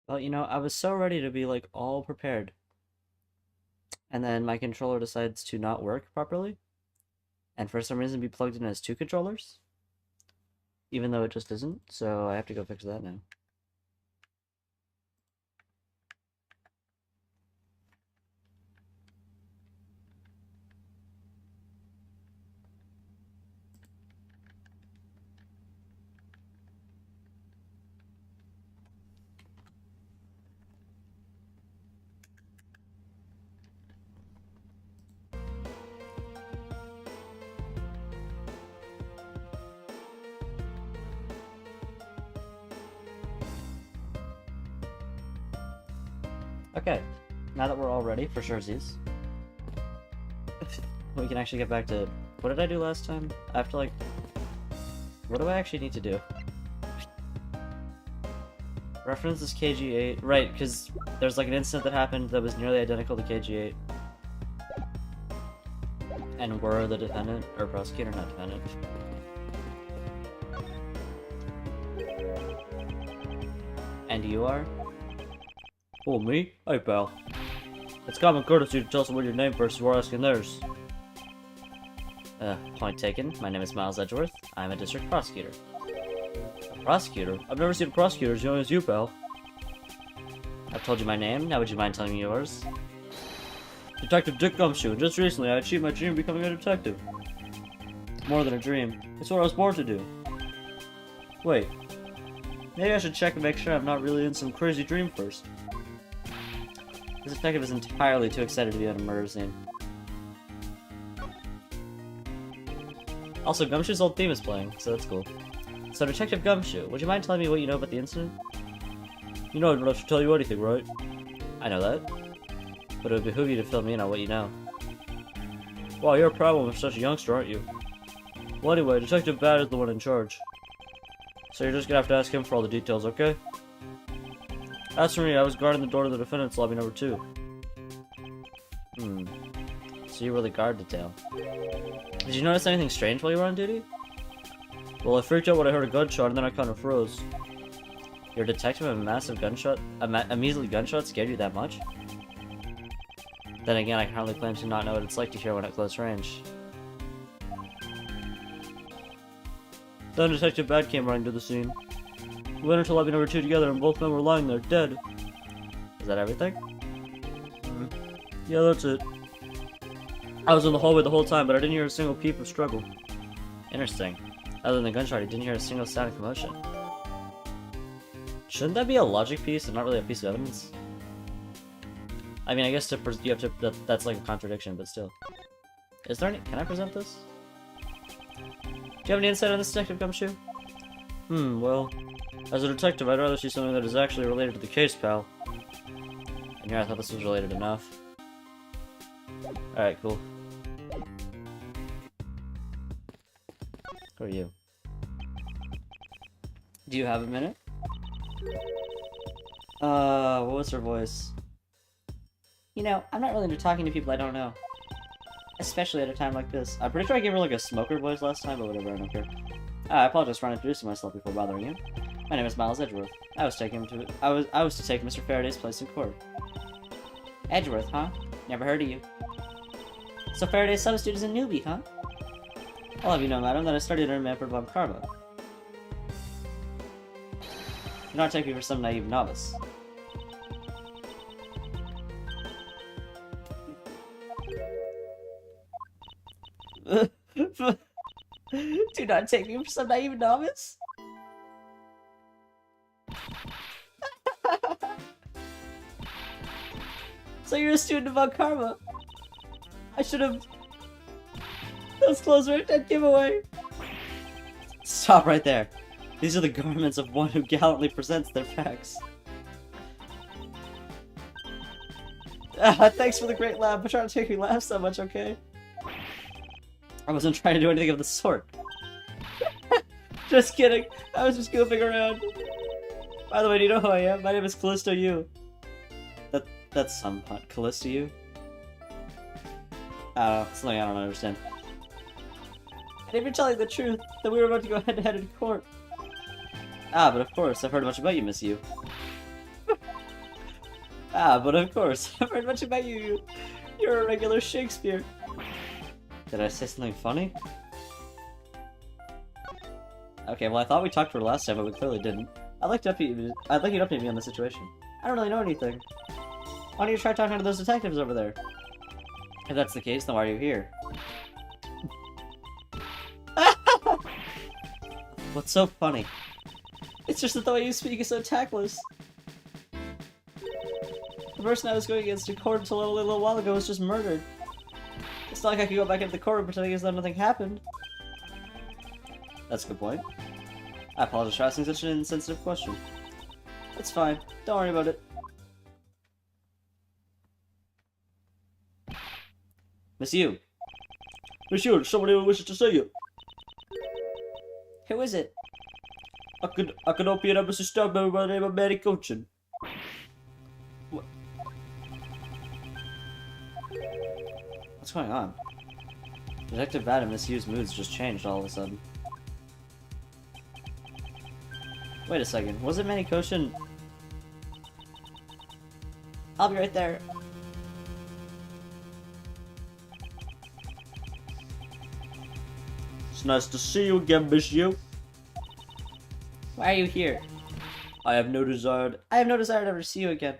Well, I was so ready to be like all prepared, and then my controller decides to not work properly, and for some reason be plugged in as two controllers, even though it just isn't, so I have to go fix that now. Okay, now that we're all ready for Sherzies, we can actually get back to... What did I do last time? I have to like... What do I actually need to do? Reference is KG8. Right, because there's like an incident that happened that was nearly identical to KG8. And we're the defendant, or prosecutor, not defendant. And you are? Oh, me? Hey, pal. It's common courtesy to tell someone your name first before asking theirs. Point taken. My name is Miles Edgeworth. I'm a district prosecutor. A prosecutor? I've never seen a prosecutor as young as you, pal. I've told you my name, now would you mind telling me yours? Detective Dick Gumshoe, and just recently I achieved my dream of becoming a detective. It's more than a dream. It's what I was born to do. Wait. Maybe I should check and make sure I'm not really in some crazy dream first. This detective is entirely too excited to be on a murder scene. Also, Gumshoe's old theme is playing, so that's cool. So, Detective Gumshoe, would you mind telling me what you know about the incident? You know I don't have to tell you anything, right? I know that. But it would behoove you to fill me in on what you know. Wow, you're a problem with such a youngster, aren't you? Well, anyway, Detective Bad is the one in charge. So you're just gonna have to ask him for all the details, okay? As for me, I was guarding the door to the defendant's lobby number 2. So you were the guard detail. Did you notice anything strange while you were on duty? Well, I freaked out when I heard a gunshot and then I kind of froze. You're a detective and a massive gunshot? A measly gunshot scared you that much? Then again, I can hardly claim to not know what it's like to hear one at close range. Then Detective Bad came running to the scene. We went into lobby number 2 together and both men were lying there, dead. Is that everything? Yeah, that's it. I was in the hallway the whole time, but I didn't hear a single peep of struggle. Interesting. Other than the gunshot, I didn't hear a single sound of commotion. Shouldn't that be a logic piece and not really a piece of evidence? I mean, I guess you have to. That's like a contradiction, but still. Is there any? Can I present this? Do you have any insight on this, Detective Gumshoe? Well, as a detective, I'd rather see something that is actually related to the case, pal. And yeah, I thought this was related enough. Alright, cool. Who are you? Do you have a minute? What was her voice? I'm not really into talking to people I don't know. Especially at a time like this. I'm pretty sure I gave her like a smoker voice last time, but whatever, I don't care. I apologize for not introducing myself before bothering you. My name is Miles Edgeworth. I was to take Mr. Faraday's place in court. Edgeworth, huh? Never heard of you. So Faraday's substitute is a newbie, huh? I'll have you know, madam, that I studied under Manfred von Karma. Do not take me for some naive novice. Do not take me for some naive novice? So you're a student of von Karma? I should have... Those clothes were a dead giveaway. Stop right there. These are the garments of one who gallantly presents their facts. Thanks for the great laugh, but try not to make me laugh so much, okay? I wasn't trying to do anything of the sort. Just kidding. I was just goofing around. By the way, do you know who I am? My name is Callisto Yu. That's somewhat Callisto Yu. Something I don't understand. And if you're telling the truth, then we were about to go head-to-head in court. But of course, I've heard much about you, Miss Yu. Ah, but of course, I've heard much about you. You're a regular Shakespeare. Did I say something funny? Okay, well I thought we talked to her last time, but we clearly didn't. I'd like you to update me on the situation. I don't really know anything. Why don't you try talking to those detectives over there? If that's the case, then why are you here? What's so funny? It's just that the way you speak is so tactless. The person I was going against in court until a little while ago was just murdered. It's not like I could go back into the court pretending as though nothing happened. That's a good point. I apologize for asking such an insensitive question. It's fine. Don't worry about it. Miss you. Monsieur, somebody wishes to see you. Who is it? I could open it up as a staff member by the name of Manny Cochin. What? What's going on? Detective Bad and Miss Yu's moods just changed all of a sudden. Wait a second, was it Manny Cochin? I'll be right there. It's nice to see you again, Miss Yu. Why are you here? I have no desire to ever see you again.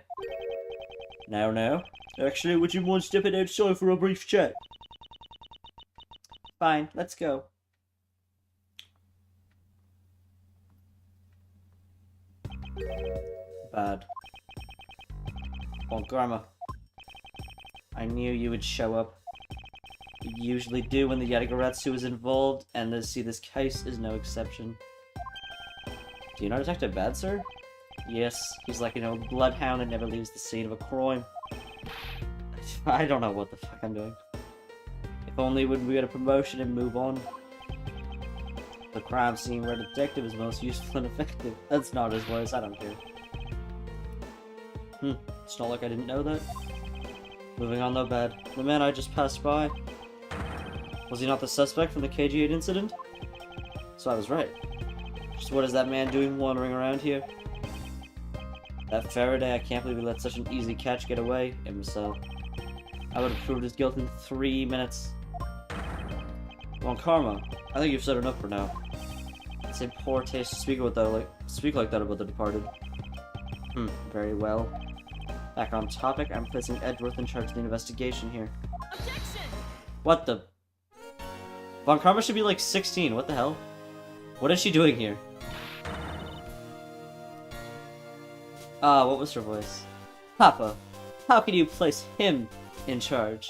Now. Actually, would you mind stepping outside for a brief chat? Fine, let's go. Bad. Bon Karma. I knew you would show up. You usually do when the Yatagarasu is involved, and this case is no exception. Do you know Detective Bad, sir? Yes, he's like an old bloodhound that never leaves the scene of a crime. I don't know what the fuck I'm doing. If only we get a promotion and move on. The crime scene where a detective is most useful and effective. That's not his voice, I don't care. It's not like I didn't know that. Moving on though, Bad. The man I just passed by. Was he not the suspect from the KG8 incident? So I was right. Just what is that man doing wandering around here? That Faraday, I can't believe he let such an easy catch get away himself. I would have proved his guilt in 3 minutes. Bon Karma, I think you've said enough for now. It's in poor taste to speak like that about the departed. Very well. Back on topic, I'm placing Edgeworth in charge of the investigation here. Objection! What the? Bon Karma should be like 16, what the hell? What is she doing here? What was her voice? Papa, how can you place him in charge?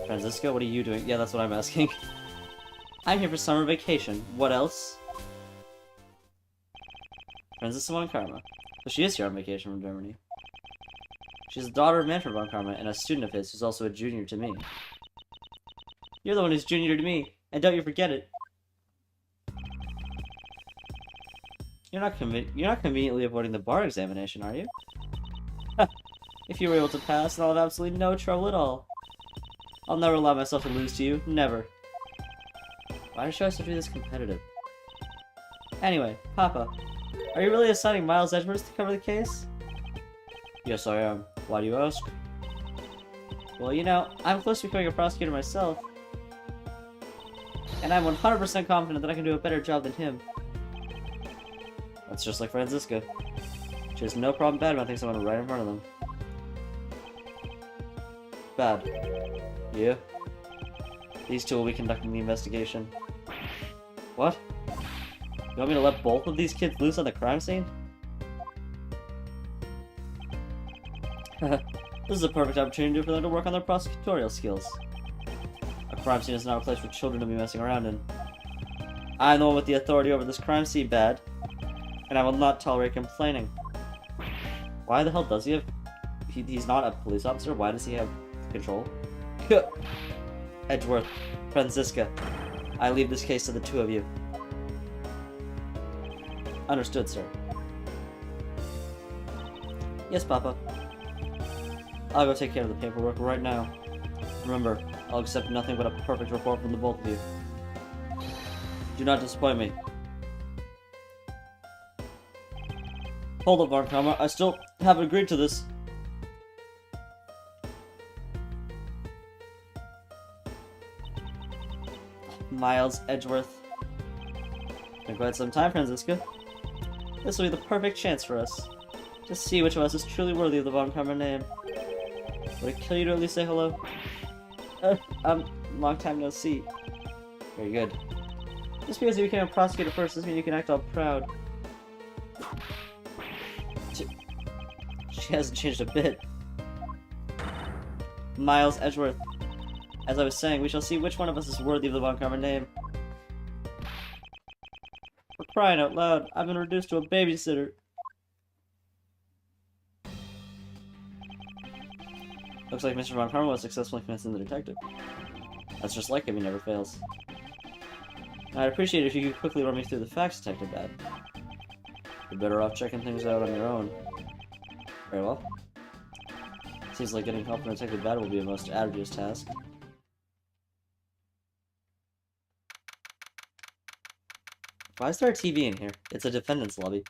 Francisco, what are you doing? Yeah, that's what I'm asking. I'm here for summer vacation. What else? Francisco Von Karma. But she is here on vacation from Germany. She's the daughter of Manfred Von Karma and a student of his who's also a junior to me. You're the one who's junior to me, and don't you forget it. You're not conveniently avoiding the bar examination, are you? If you were able to pass, then I'll have absolutely no trouble at all. I'll never allow myself to lose to you. Never. Why does she always have to be this competitive? Anyway, Papa, are you really assigning Miles Edgeworth to cover the case? Yes, I am. Why do you ask? Well, you know, I'm close to becoming a prosecutor myself. And I'm 100% confident that I can do a better job than him. That's just like Francisca. She has no problem badmouthing someone right in front of them. Bad. Yeah? These two will be conducting the investigation. What? You want me to let both of these kids loose on the crime scene? This is a perfect opportunity for them to work on their prosecutorial skills. A crime scene is not a place for children to be messing around in. I'm the one with the authority over this crime scene, Bad. And I will not tolerate complaining. Why the hell does he have... He's not a police officer, why does he have control? Edgeworth, Francisca, I leave this case to the two of you. Understood, sir. Yes, Papa. I'll go take care of the paperwork right now. Remember, I'll accept nothing but a perfect report from the both of you. Do not disappoint me. Hold up, Von Karma. I still haven't agreed to this. Miles Edgeworth. Been quite some time, Franziska. This will be the perfect chance for us to see which of us is truly worthy of the Von Karma name. Would it kill you to at least say hello? Long time no see. Very good. Just because you became a prosecutor first doesn't mean you can act all proud. She hasn't changed a bit. Miles Edgeworth. As I was saying, we shall see which one of us is worthy of the Von Karma name. For crying out loud, I've been reduced to a babysitter. Looks like Mr. Von Karma was successfully convincing the detective. That's just like him, he never fails. I'd appreciate it if you could quickly run me through the facts, Detective Bad. You're better off checking things out on your own. Very well. Seems like getting help from Detective Bad will be a most arduous task. Why is there a TV in here? It's a defendant's lobby.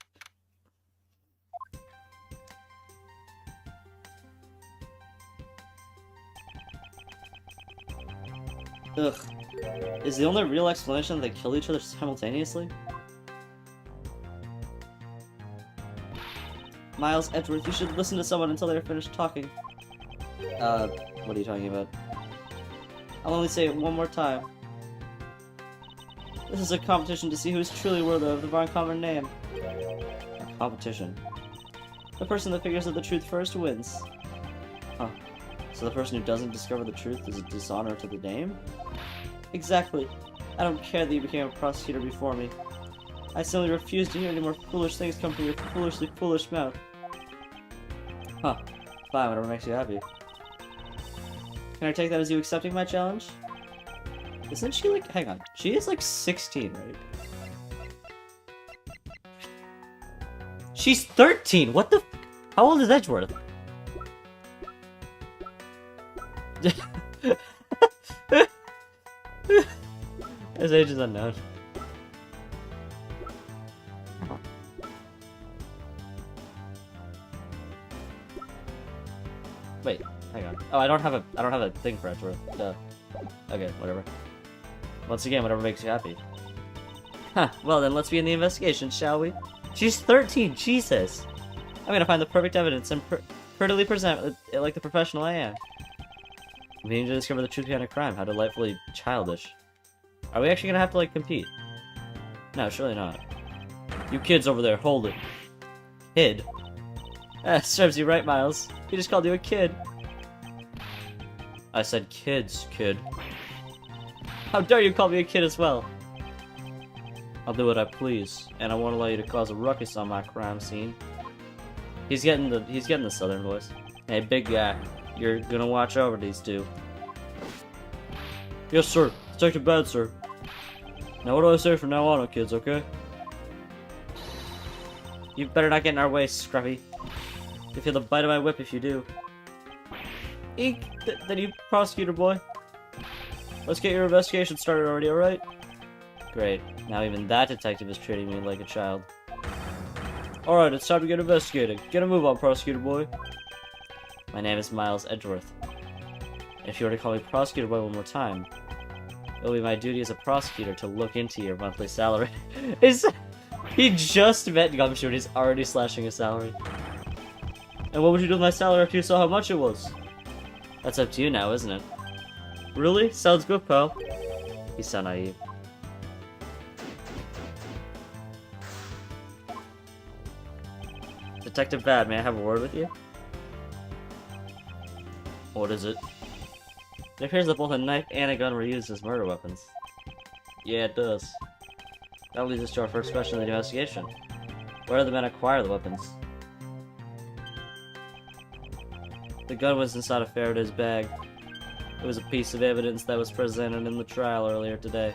Ugh. Is the only real explanation that they kill each other simultaneously? Miles Edgeworth, you should listen to someone until they're finished talking. What are you talking about? I'll only say it one more time. This is a competition to see who's truly worthy of the Von Karma name. A competition. The person that figures out the truth first wins. Huh. So the person who doesn't discover the truth is a dishonor to the name? Exactly. I don't care that you became a prosecutor before me. I simply refuse to hear any more foolish things come from your foolishly foolish mouth. Huh. Fine, whatever makes you happy. Can I take that as you accepting my challenge? Isn't she like... Hang on. She is like 16, right? She's 13! What the f... How old is Edgeworth? His age is unknown. Wait, hang on. Oh, I don't have a thing for Edgeworth. Duh. Okay, whatever. Once again, whatever makes you happy. Huh, well then let's begin the investigation, shall we? She's 13, Jesus! I'm gonna find the perfect evidence and prettily present it like the professional I am. Meaning to discover the truth behind a crime, how delightfully childish. Are we actually gonna have to, like, compete? No, surely not. You kids over there, hold it. Kid? Serves you right, Miles. He just called you a kid. I said kids, kid. How dare you call me a kid as well? I'll do what I please, and I won't allow you to cause a ruckus on my crime scene. He's getting the southern voice. Hey, big guy, you're gonna watch over these two. Yes, sir. Detective Bad, sir. Now, what do I say from now on, kids? Okay? You better not get in our way, Scruffy. You feel the bite of my whip if you do. Eek! Then you prosecutor boy. Let's get your investigation started already, alright? Great. Now even that detective is treating me like a child. Alright, it's time to get investigating. Get a move on, prosecutor boy. My name is Miles Edgeworth. If you were to call me prosecutor boy one more time, it will be my duty as a prosecutor to look into your monthly salary. He just met Gumshoe and he's already slashing his salary. And what would you do with my salary after you saw how much it was? That's up to you now, isn't it? Really? Sounds good, pal. He's so naive. Detective Bad, may I have a word with you? What is it? It appears that both a knife and a gun were used as murder weapons. Yeah, it does. That leads us to our first question of the investigation. Where did the men acquire the weapons? The gun was inside of Faraday's bag. It was a piece of evidence that was presented in the trial earlier today.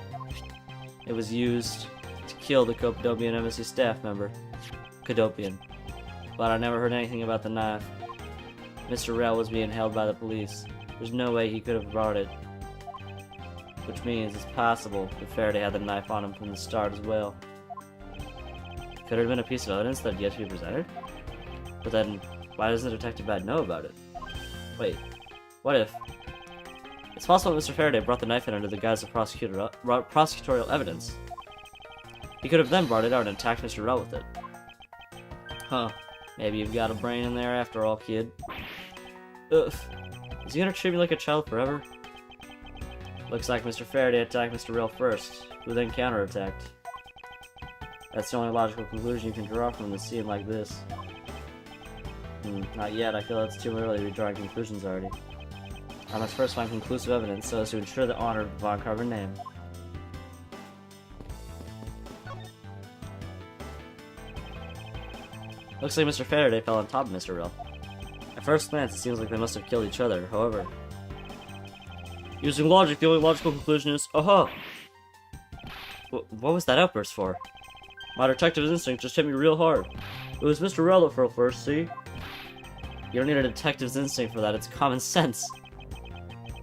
It was used to kill the Codopian Embassy staff member, Codopian. But I never heard anything about the knife. Mr. Rell was being held by the police. There's no way he could have brought it. Which means it's possible that Faraday had the knife on him from the start as well. Could it have been a piece of evidence that had yet to be presented? But then, why doesn't Detective Bad know about it? Wait, what if It's possible Mr. Faraday brought the knife in under the guise of prosecutorial evidence. He could have then brought it out and attacked Mr. Rell with it. Huh. Maybe you've got a brain in there after all, kid. Ugh. Is he gonna treat me like a child forever? Looks like Mr. Faraday attacked Mr. Rell first, who then counterattacked. That's the only logical conclusion you can draw from the scene like this. Not yet. I feel it's too early to be drawing conclusions already. I must first find conclusive evidence so as to ensure the honor of the Von Carver name. Looks like Mr. Faraday fell on top of Mr. Rell. At first glance, it seems like they must have killed each other, however. Using logic, the only logical conclusion is, aha! What was that outburst for? My detective's instinct just hit me real hard. It was Mr. Rell that fell first, see? You don't need a detective's instinct for that, it's common sense.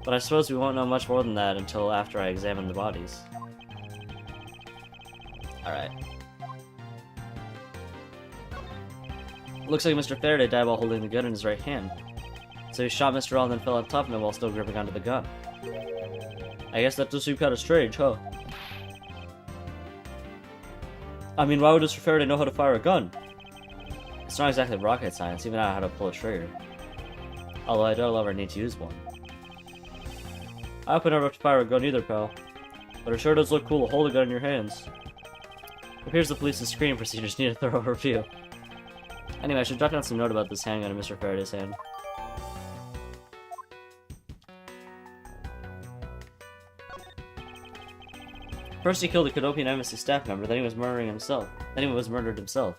But I suppose we won't know much more than that until after I examine the bodies. Alright. Looks like Mr. Faraday died while holding the gun in his right hand. So he shot Mr. Rell and then fell on top of him while still gripping onto the gun. I guess that does seem kind of strange, huh? I mean, why would Mr. Faraday know how to fire a gun? It's not exactly rocket science, even I know how to pull a trigger. Although I don't ever need to use one. I hope I never have to fire a gun either, pal. But it sure does look cool to hold a gun in your hands. Here's the police's screening procedures need a thorough review. Anyway, I should jot down some note about this handgun in Mr. Faraday's hand. First he killed a Cadopian Embassy staff member, then he was murdering himself. Then he was murdered himself.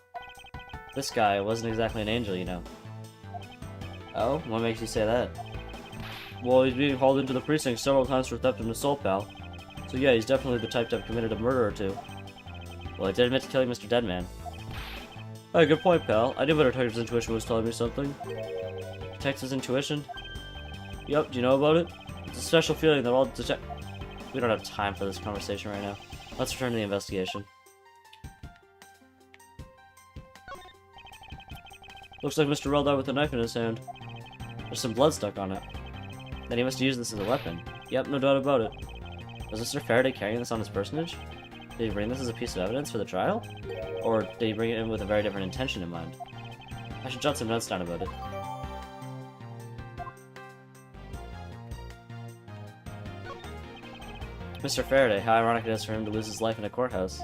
This guy wasn't exactly an angel, you know. Oh? What makes you say that? Well, he's being hauled into the precinct several times for theft and assault, pal. So yeah, he's definitely the type to have committed a murder or two. Well, I did admit to killing Mr. Deadman. Hey, good point, pal. I knew my detective's intuition was telling me something. Detective's intuition? Yup, do you know about it? It's a special feeling that all We don't have time for this conversation right now. Let's return to the investigation. Looks like Mr. Rell died with a knife in his hand. There's some blood stuck on it. Then he must have used this as a weapon. Yep, no doubt about it. Was Mr. Faraday carrying this on his personage? Did he bring this as a piece of evidence for the trial? Or did he bring it in with a very different intention in mind? I should jot some notes down about it. Mr. Faraday, how ironic it is for him to lose his life in a courthouse.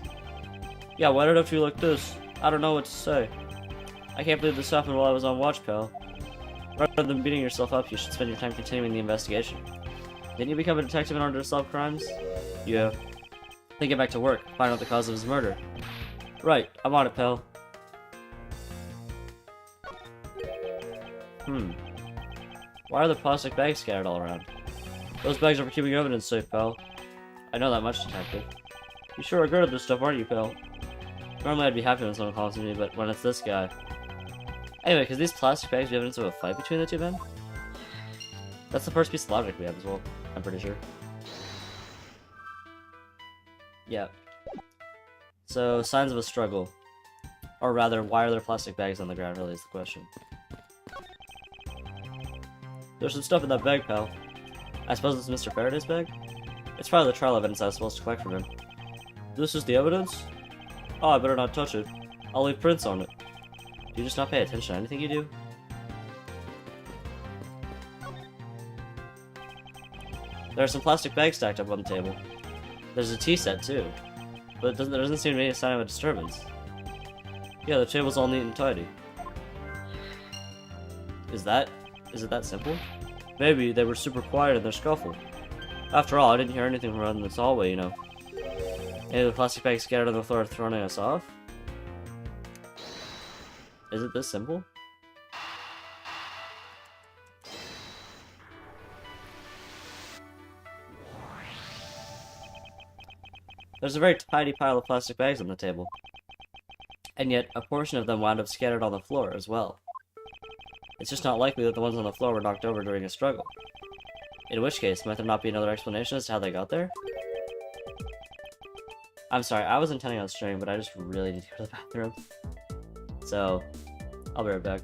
Yeah, why did I feel like this? I don't know what to say. I can't believe this happened while I was on watch, pal. Rather than beating yourself up, you should spend your time continuing the investigation. Didn't you become a detective in order to solve crimes? Yeah. Then get back to work, find out the cause of his murder. Right, I'm on it, pal. Why are the plastic bags scattered all around? Those bags are for keeping evidence safe, pal. I know that much, detective. You sure are good at this stuff, aren't you, pal? Normally I'd be happy when someone calls me, but when it's this guy... Anyway, because these plastic bags be evidence of a fight between the two men? That's the first piece of logic we have as well, I'm pretty sure. Yeah. So, signs of a struggle. Or rather, why are there plastic bags on the ground, really is the question. There's some stuff in that bag, pal. I suppose it's Mr. Faraday's bag? It's probably the trial evidence I was supposed to collect from him. This is the evidence? Oh, I better not touch it. I'll leave prints on it. Do you just not pay attention to anything you do? There are some plastic bags stacked up on the table. There's a tea set too, but there doesn't seem to be any sign of a disturbance. Yeah, the table's all neat and tidy. Is it that simple? Maybe they were super quiet in their scuffle. After all, I didn't hear anything from around this hallway, you know. Maybe the plastic bags scattered on the floor are throwing us off? Is it this simple? There's a very tidy pile of plastic bags on the table. And yet, a portion of them wound up scattered on the floor as well. It's just not likely that the ones on the floor were knocked over during a struggle. In which case, might there not be another explanation as to how they got there? I'm sorry, I was intending on streaming, but I just really need to go to the bathroom. So, I'll be right back.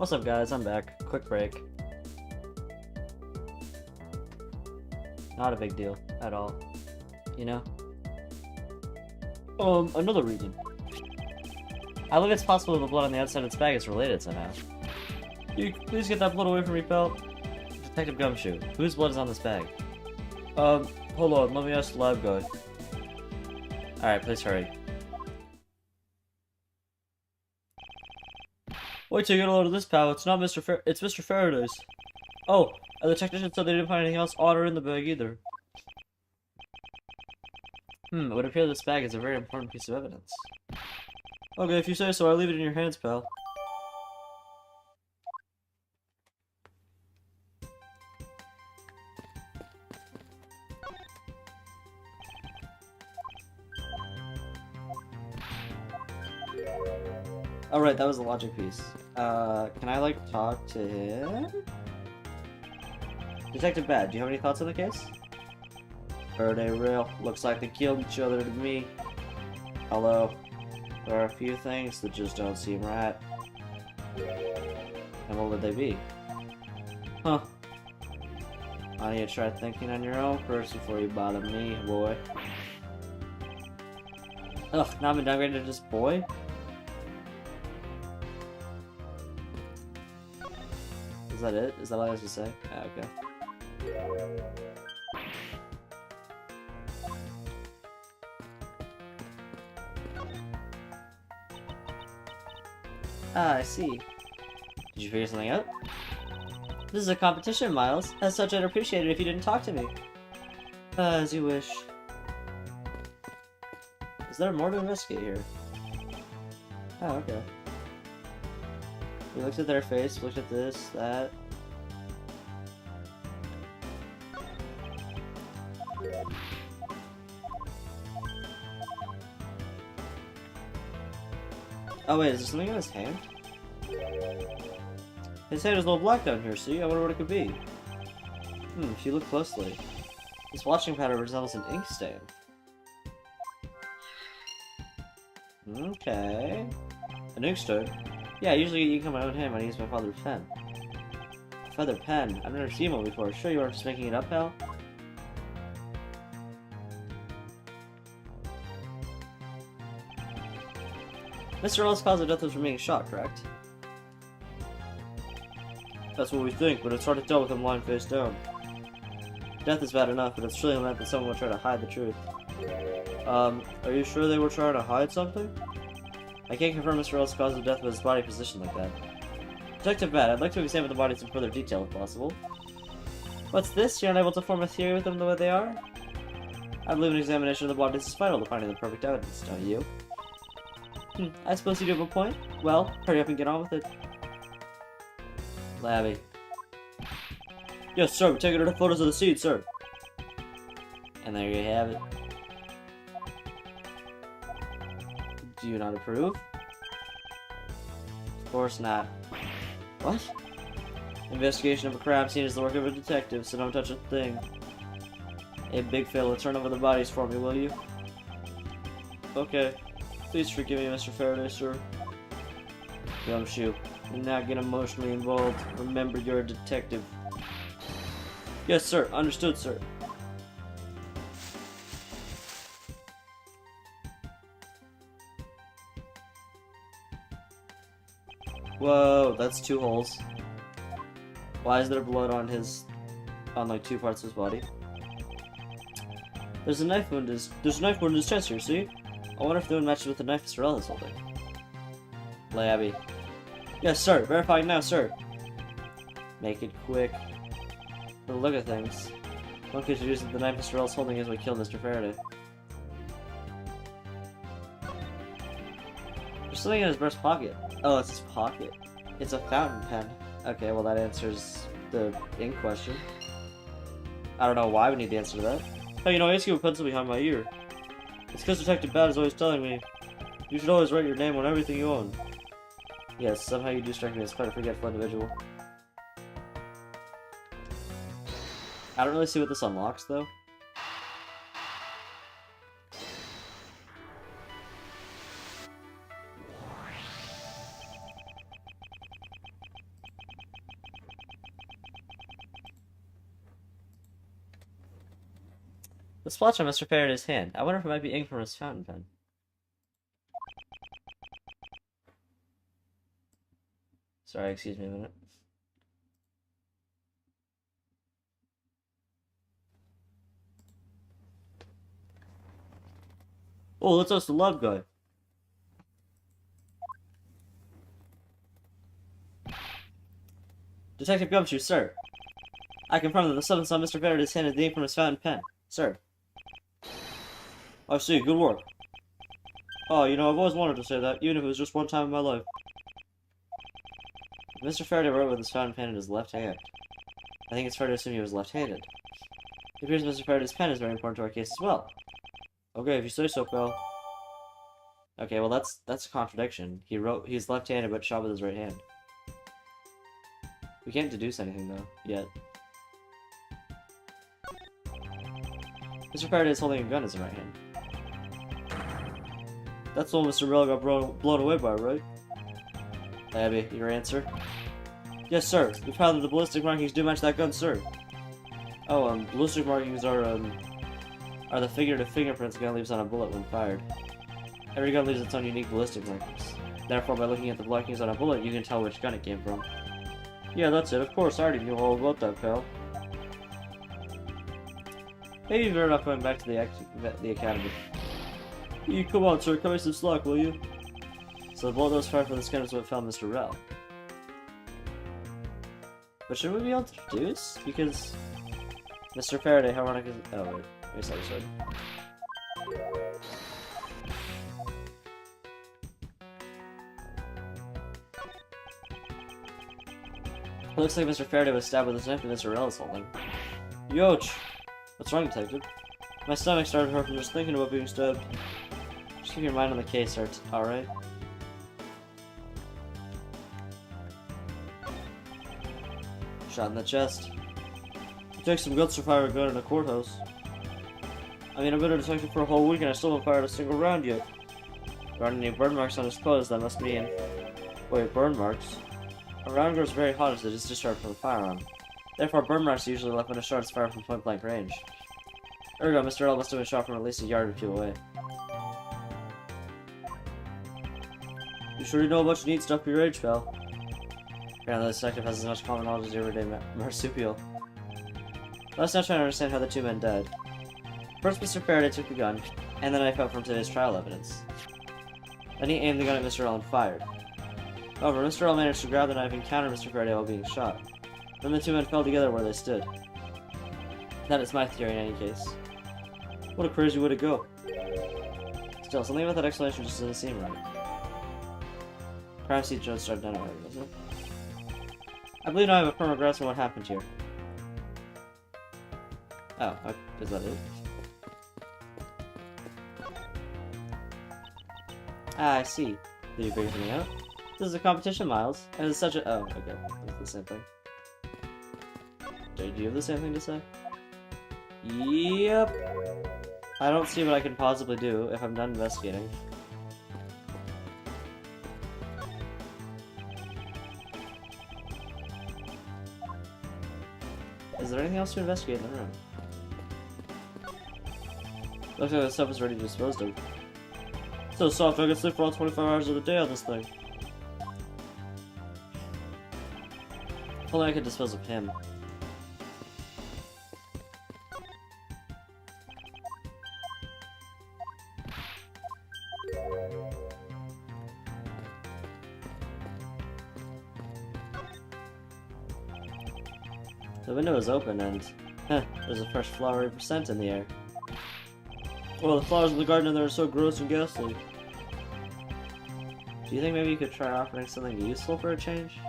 What's up, guys? I'm back. Quick break. Not a big deal at all. You know? Another reason. I believe it's possible the blood on the outside of its bag is related somehow. You please get that blood away from me, pal. Detective Gumshoe, whose blood is on this bag? Hold on, let me ask the lab guy. Alright, please hurry. Wait till you get a load of this, pal. It's not it's Mr. Faraday's. Oh, and the technician said they didn't find anything else on or in the bag either. It would appear this bag is a very important piece of evidence. Okay, if you say so, I'll leave it in your hands, pal. Alright, that was the logic piece. Can I, like, talk to him? Detective Bad, do you have any thoughts on the case? Faraday real. Looks like they killed each other to me. Hello. There are a few things that just don't seem right. And what would they be? Huh. I need to try thinking on your own first before you bother me, boy. Ugh, now I've been downgraded to just boy? Is that it? Is that all I have to say? Ah, okay. Ah, I see. Did you figure something out? This is a competition, Miles. As such, I'd appreciate it if you didn't talk to me. As you wish. Is there more to investigate here? Oh, okay. We looked at their face, looked at this, that. Oh wait, is there something in his hand? His hand is a little black down here, see? I wonder what it could be. If you look closely. This watching pattern resembles an ink stain. Okay. An ink stain? Yeah, I usually get ink on my own hand when I use my father's pen. Feather pen? I've never seen one before. Sure you aren't just making it up, pal? Mr. Ellis' cause of death was from being shot, correct? That's what we think, but it's hard to tell with him lying face down. Death is bad enough, but it's really meant that someone would try to hide the truth. Are you sure they were trying to hide something? I can't confirm Mr. Ellis' cause of death with his body positioned like that. Detective Bad, I'd like to examine the bodies in further detail if possible. What's this? You're unable to form a theory with them the way they are? I believe an examination of the bodies is vital to finding the perfect evidence, don't you? I suppose you do have a point. Well, hurry up and get on with it. Labby. Yes, sir, we're taking her photos of the scene, sir. And there you have it. Do you not approve? Of course not. What? Investigation of a crime scene is the work of a detective, so don't touch a thing. Hey, Big Phil, turn over the bodies for me, will you? Okay. Please forgive me, Mr. Faraday, sir. Gumshoe, do not get emotionally involved. Remember, you're a detective. Yes, sir. Understood, sir. Whoa, that's 2 holes. Why is there blood on like 2 parts of his body? There's a knife wound in his chest here, see? I wonder if the one matches with the knife Mr. Ellis is holding. Labby. Yes, sir. Verifying now, sir. Make it quick. For the look of things, one could deduce that the knife Mr. Ellis holding is what killed Mr. Faraday. There's something in his breast pocket. Oh, it's his pocket. It's a fountain pen. Okay, well that answers the ink question. I don't know why we need the answer to that. Hey, I used to keep a pencil behind my ear. It's because Detective Bad is always telling me, you should always write your name on everything you own. Yes, somehow you do strike me as quite a forgetful individual. I don't really see what this unlocks, though. The splotch on Mr. Faraday's hand. I wonder if it might be ink from his fountain pen. Sorry, excuse me a minute. Oh, let's ask the lab guy. Detective Gumshoe, sir. I confirm that the substance on Mr. Faraday's hand is the ink from his fountain pen, sir. I see, good work. Oh, you know, I've always wanted to say that, even if it was just one time in my life. Mr. Faraday wrote with his fountain pen in his left hand. I think it's fair to assume he was left-handed. It appears Mr. Faraday's pen is very important to our case as well. Okay, if you say so, pal. Okay, well that's a contradiction. He's left-handed but shot with his right hand. We can't deduce anything though, yet. Mr. Faraday is holding a gun in his right hand. That's the one Mr. Rell got blown away by, right? Abby, your answer? Yes, sir. We found that the ballistic markings do match that gun, sir. Oh, ballistic markings are the figurative fingerprints a gun leaves on a bullet when fired. Every gun leaves its own unique ballistic markings. Therefore, by looking at the markings on a bullet, you can tell which gun it came from. Yeah, that's it. Of course, I already knew all about that, pal. Maybe you're better not going back to the academy. You come on, sir. Cut me some slack, will you? So the bullet that was fired from the skin is what found Mr. Rell. But should we be able to deduce? Because Mr. Faraday, how ironic is it? Oh wait, I guess I said. It looks like Mr. Faraday was stabbed with his knife that Mr. Rell is holding. Yoch! What's wrong, detective? My stomach started to hurt from just thinking about being stabbed. Just keep your mind on the case, alright? Shot in the chest. It takes some guts to fire a gun in a courthouse. I mean, I've been a detective for a whole week and I still haven't fired a single round yet. There aren't any burn marks on his clothes, that must mean... Wait, burn marks? A round grows very hot as it is discharged from a firearm. Therefore, burn marks are usually left when a shot is fired from point-blank range. Ergo, Mr. L must have been shot from at least a yard or two away. You sure you know about your neat stuff for your age, pal? Apparently, the detective has as much common knowledge as your everyday marsupial. Let's now try to understand how the two men died. First, Mr. Faraday took the gun, and the knife out from today's trial evidence. Then he aimed the gun at Mr. L and fired. However, Mr. L managed to grab the knife and counter Mr. Faraday while being shot. Then the two men fell together where they stood. That is my theory in any case. What a crazy way to go. Still, something about that explanation just doesn't seem right. Crime scene Jones started down already, doesn't it? I believe now I have a firm grasp on what happened here. Oh, is that it? Ah, I see. Did you figure something out? This is a competition, Miles, and it's such a— oh, okay. It's the same thing. Do you have the same thing to say? Yep. I don't see what I can possibly do if I'm done investigating. Is there anything else to investigate in the room? Looks like the stuff is ready disposed of. So soft, I can sleep for all 25 hours of the day on this thing. If only I could dispose of him. The window is open and, there's a fresh flowery scent in the air. Well, the flowers in the garden there are so gross and ghastly. Do you think maybe you could try offering something useful for a change?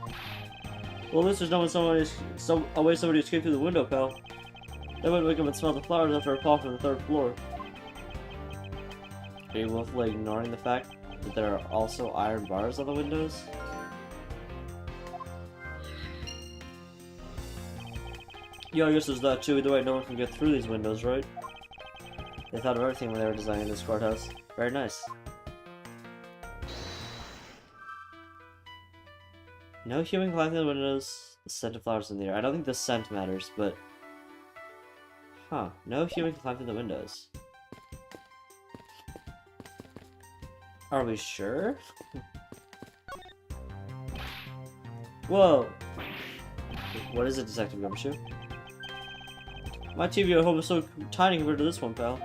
Well, at least there's no one somebody escaped through the window, pal. They wouldn't wake up and smell the flowers after a fall from the 3rd floor. Are you willfully ignoring the fact that there are also iron bars on the windows? Yeah, I guess there's that too. Either way, no one can get through these windows, right? They thought of everything when they were designing this courthouse. Very nice. No human climbing the windows, the scent of flowers in the air. I don't think the scent matters, but... Huh, no human can climb through the windows. Are we sure? Whoa! What is it, Detective Gumshoe? My TV at home is so tiny compared to this one, pal.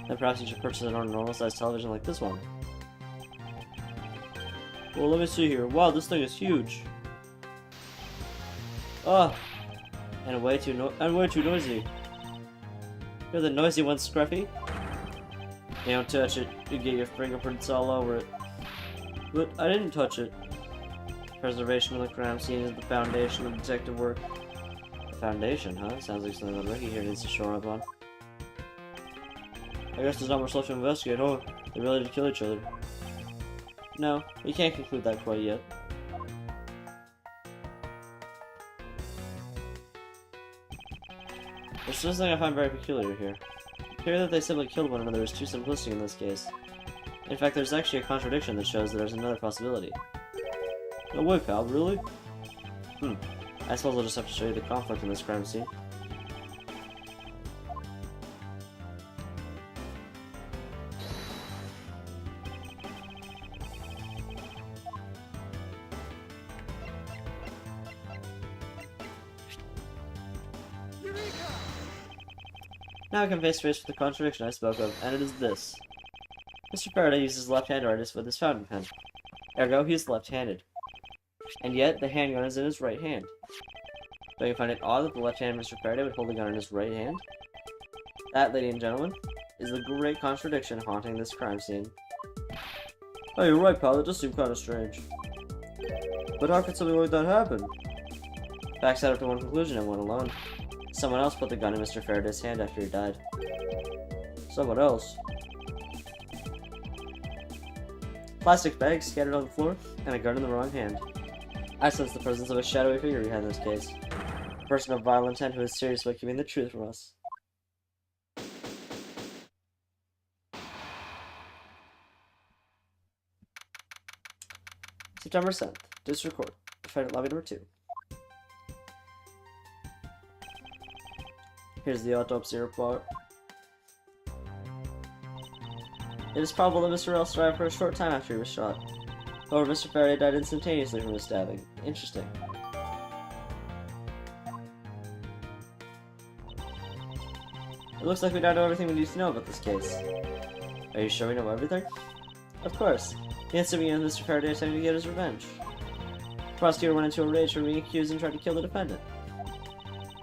Then perhaps you should purchase a normal-sized television like this one. Well, let me see here. Wow, this thing is huge. Ah! And way too noisy. You're the noisy one, Scruffy. You don't touch it, you get your fingerprints all over it. But I didn't touch it. Preservation of the crime scene is the foundation of detective work. The foundation, huh? Sounds like something that Ricky here needs to shore up on. I guess there's not much left to investigate, huh? They really did kill each other. No, we can't conclude that quite yet. There's something I find very peculiar here. The theory that they simply killed one another is too simplistic in this case. In fact, there's actually a contradiction that shows that there's another possibility. No way, pal, really? I suppose I'll just have to show you the conflict in this crime scene. Now I come face to face with the contradiction I spoke of, and it is this. Mr. Faraday uses left-hand artist with his fountain pen. Ergo, he is left-handed. And yet, the handgun is in his right hand. Don't you find it odd that the left-handed Mr. Faraday would hold the gun in his right hand? That, ladies and gentlemen, is the great contradiction haunting this crime scene. Oh, you're right, pal, it does seem kind of strange. But how could something like that happen? Facts add up to one conclusion and one alone. Someone else put the gun in Mr. Faraday's hand after he died. Someone else? Plastic bags scattered on the floor, and a gun in the wrong hand. I sense the presence of a shadowy figure behind this case. A person of vile intent who is serious about keeping the truth from us. September 7th, District Court, Defendant Lobby Number 2. Here's the autopsy report. It is probable that Mr. Rell survived for a short time after he was shot. However, Mr. Faraday died instantaneously from his stabbing. Interesting. It looks like we now know everything we need to know about this case. Are you sure we know everything? Of course. The instant began with Mr. Faraday attempting to get his revenge. The prosecutor went into a rage for being accused and tried to kill the defendant.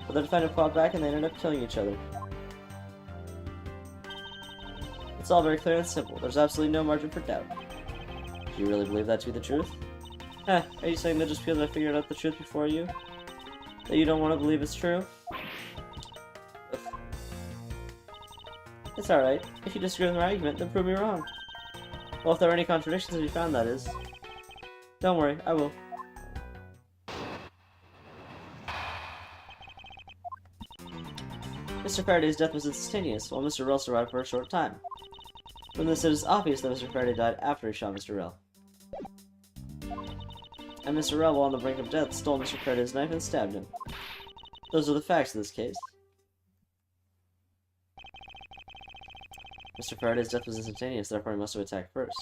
But the defendant fought back and they ended up killing each other. It's all very clear and simple. There's absolutely no margin for doubt. Do you really believe that to be the truth? Are you saying that just because I figured out the truth before you, that you don't want to believe it's true? Ugh. It's alright. If you disagree with my argument, then prove me wrong. Well, if there are any contradictions to be found, that is. Don't worry, I will. Mr. Faraday's death was instantaneous, while Mr. Rell survived for a short time. From this, it is obvious that Mr. Faraday died after he shot Mr. Rell. And Mr. Rell, while on the brink of death, stole Mr. Faraday's knife and stabbed him. Those are the facts of this case. Mr. Faraday's death was instantaneous, therefore he must have attacked first.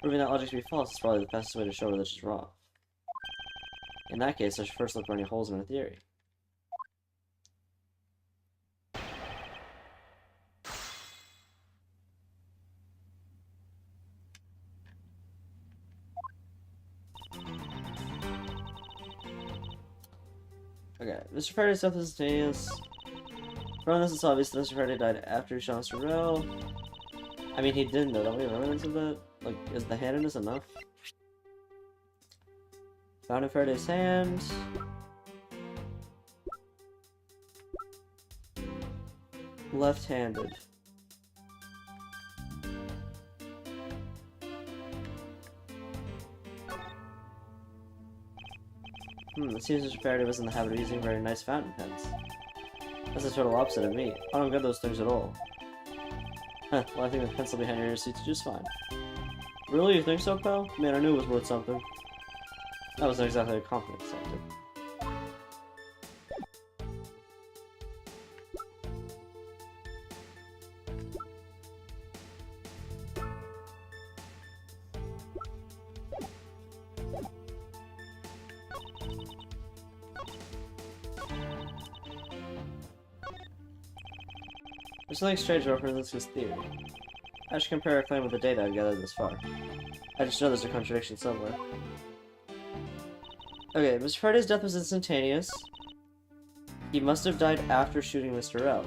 Proving that logic to be false is probably the fastest way to show that it's wrong. In that case, I should first look for any holes in our theory. Okay, Mr. Faraday's death is instantaneous. From this, it's obvious that Mr. Faraday died after he shot Mr. Rell. I mean, he didn't though, don't we have evidence of that? Like, is the handedness enough? Found in Faraday's hand. Left-handed. It seems Mr. Faraday was in the habit of using very nice fountain pens. That's the total opposite of me. I don't get those things at all. Well, I think the pencil behind your ear suits you just fine. Really? You think so, pal? Man, I knew it was worth something. That wasn't exactly a compliment, There's something strange about Francisco's theory. I should compare our claim with the data I've gathered this far. I just know there's a contradiction somewhere. Okay, Mr. Faraday's death was instantaneous. He must have died after shooting Mr. L.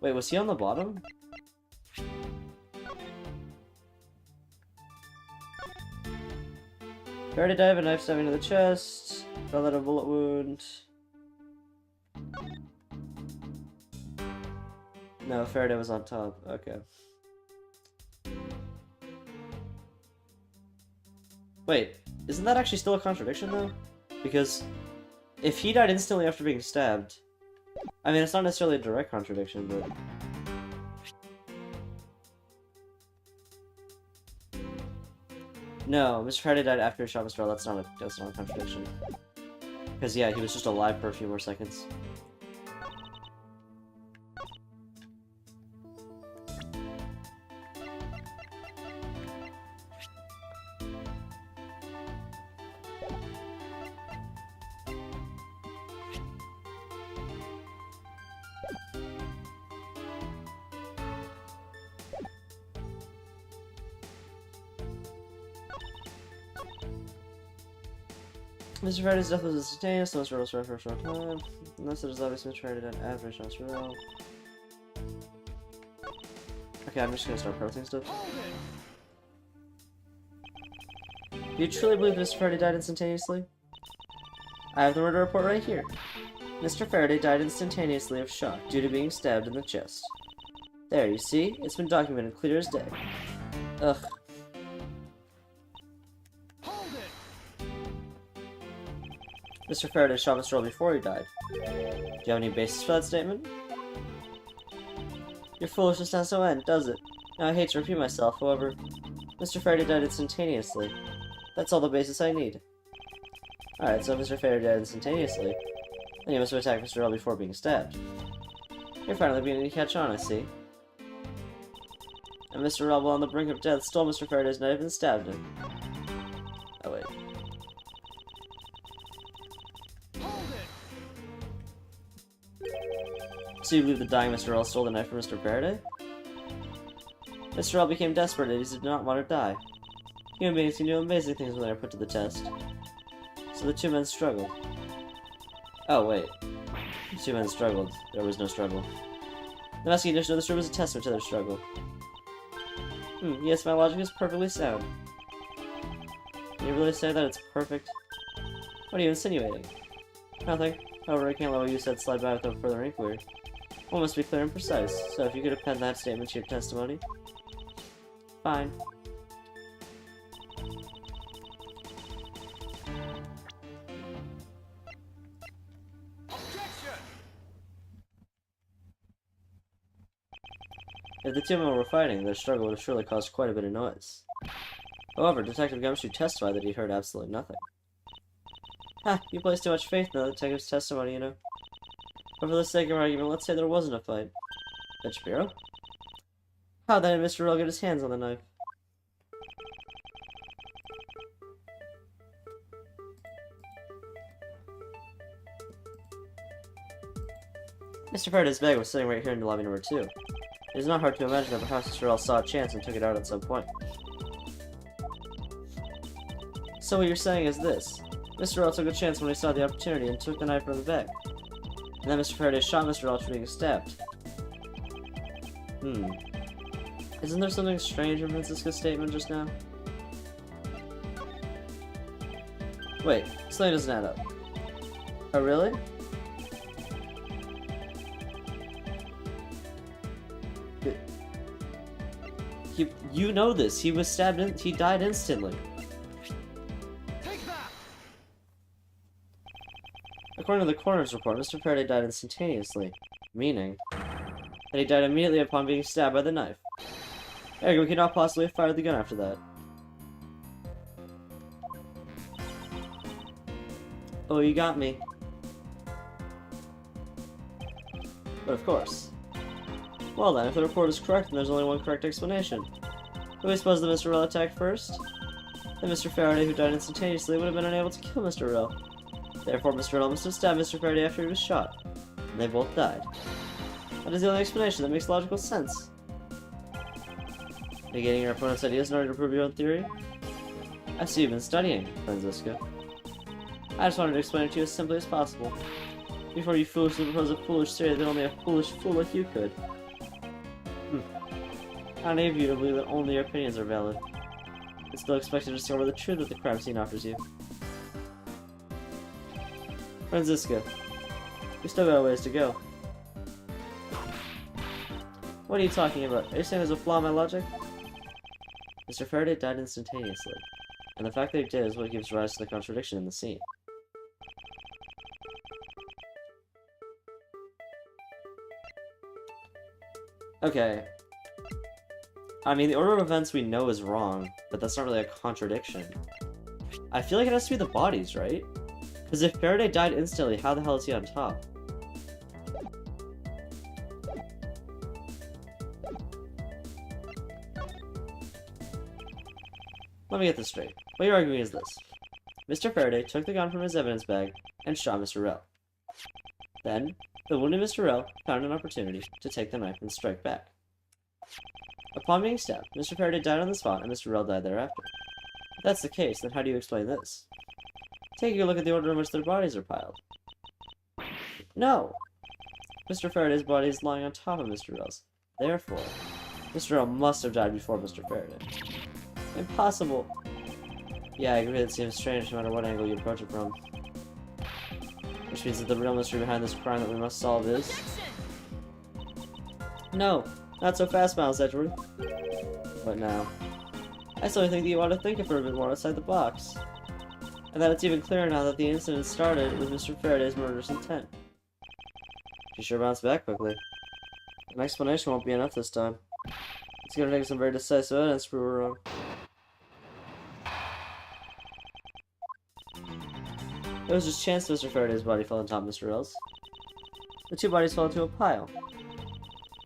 Wait, was he on the bottom? Faraday died of a knife stabbing to the chest. Fell out of a bullet wound. No, Faraday was on top. Okay. Wait, isn't that actually still a contradiction, though? Because if he died instantly after being stabbed... I mean, it's not necessarily a direct contradiction, but... No, Mr. Faraday died after he shot Mr. L. That's not a contradiction. Because, yeah, he was just alive for a few more seconds. Mr. Faraday's death was instantaneous, so Mr. L was survived for a short time. Unless it is obvious Mr. Faraday died after he shot Mr. L. Okay, I'm just gonna start posting stuff. Do you truly believe Mr. Faraday died instantaneously? I have the murder report right here. Mr. Faraday died instantaneously of shock due to being stabbed in the chest. There, you see? It's been documented clear as day. Ugh. Mr. Faraday shot Mr. L before he died. Do you have any basis for that statement? Your foolishness has no end, does it? Now I hate to repeat myself, however, Mr. Faraday died instantaneously. That's all the basis I need. Alright, so if Mr. Faraday died instantaneously, then he must have attacked Mr. L before being stabbed. You're finally beginning to catch on, I see. And Mr. L, while on the brink of death, stole Mr. Faraday's knife and stabbed him. Oh wait. So you believe the dying Mr. L stole the knife from Mr. Faraday? Mr. L became desperate and he did not want to die. Human beings can do amazing things when they are put to the test. So the two men struggled. Oh wait. The two men struggled. There was no struggle. The masking edition of this room is a testament to their struggle. Yes, my logic is perfectly sound. Can you really say that it's perfect? What are you insinuating? Nothing. However, I can't let what you said slide by without further inquiry. One must be clear and precise, so if you could append that statement to your testimony. Fine. If the two men were fighting, their struggle would have surely caused quite a bit of noise. However, Detective Gumshoe testified that he heard absolutely nothing. Ha! You place too much faith in the detective's testimony, you know. But for the sake of argument, let's say there wasn't a fight. Judge Shapiro? How then did Mr. Earl get his hands on the knife? Mr. Faraday's bag was sitting right here in lobby number 2. It is not hard to imagine that perhaps Mr. Earl saw a chance and took it out at some point. So what you're saying is this. Mr. Earl took a chance when he saw the opportunity and took the knife from the bag. And then Mr. Faraday shot Mr. Earl after being stabbed. Isn't there something strange in Francisco's statement just now? Wait, something doesn't add up. Oh, really? You know this. He was stabbed in, he died instantly. According to the coroner's report, Mr. Faraday died instantaneously, meaning that he died immediately upon being stabbed by the knife. Ergo, we cannot possibly have fired the gun after that. Oh, you got me. But of course. Well then, if the report is correct, then there's only one correct explanation. Do we suppose that Mr. Earl attacked first? Then Mr. Faraday, who died instantaneously, would have been unable to kill Mr. Earl. Therefore, Mr. Earl must have stabbed Mr. Faraday after he was shot. And they both died. That That is the only explanation that makes logical sense. Negating your opponent's ideas in order to prove your own theory? I see you've been studying, Franziska. I just wanted to explain it to you as simply as possible. Before you foolishly propose a foolish theory that only a foolish fool like you could. How naive of you to believe that only your opinions are valid. But still expect to discover the truth that the crime scene offers you. Franziska, we still got a ways to go. What are you talking about? Are you saying there's a flaw in my logic? Mr. Faraday died instantaneously, and the fact that he did is what gives rise to the contradiction in the scene. Okay. I mean, the order of events we know is wrong, but that's not really a contradiction. I feel like it has to be the bodies, right? Because if Faraday died instantly, how the hell is he on top? Let me get this straight. What you're arguing is this. Mr. Faraday took the gun from his evidence bag and shot Mr. Rell. Then, the wounded Mr. Rell found an opportunity to take the knife and strike back. Upon being stabbed, Mr. Faraday died on the spot and Mr. Rell died thereafter. If that's the case, then how do you explain this? Take a look at the order in which their bodies are piled. No! Mr. Faraday's body is lying on top of Mr. Rell's. Therefore, Mr. Rell must have died before Mr. Faraday. Impossible! Yeah, I agree, it seems strange no matter what angle you approach it from. Which means that the real mystery behind this crime that we must solve is... No! Not so fast, Miles Edgeworth. What now? I still think that you ought to think of her a bit more outside the box. And that it's even clearer now that the incident started with Mr. Faraday's murderous intent. She sure bounced back quickly. An explanation won't be enough this time. It's gonna take some very decisive evidence to prove her wrong. It was just chance Mr. Faraday's body fell on top of Mr. Rell's. The two bodies fell into a pile,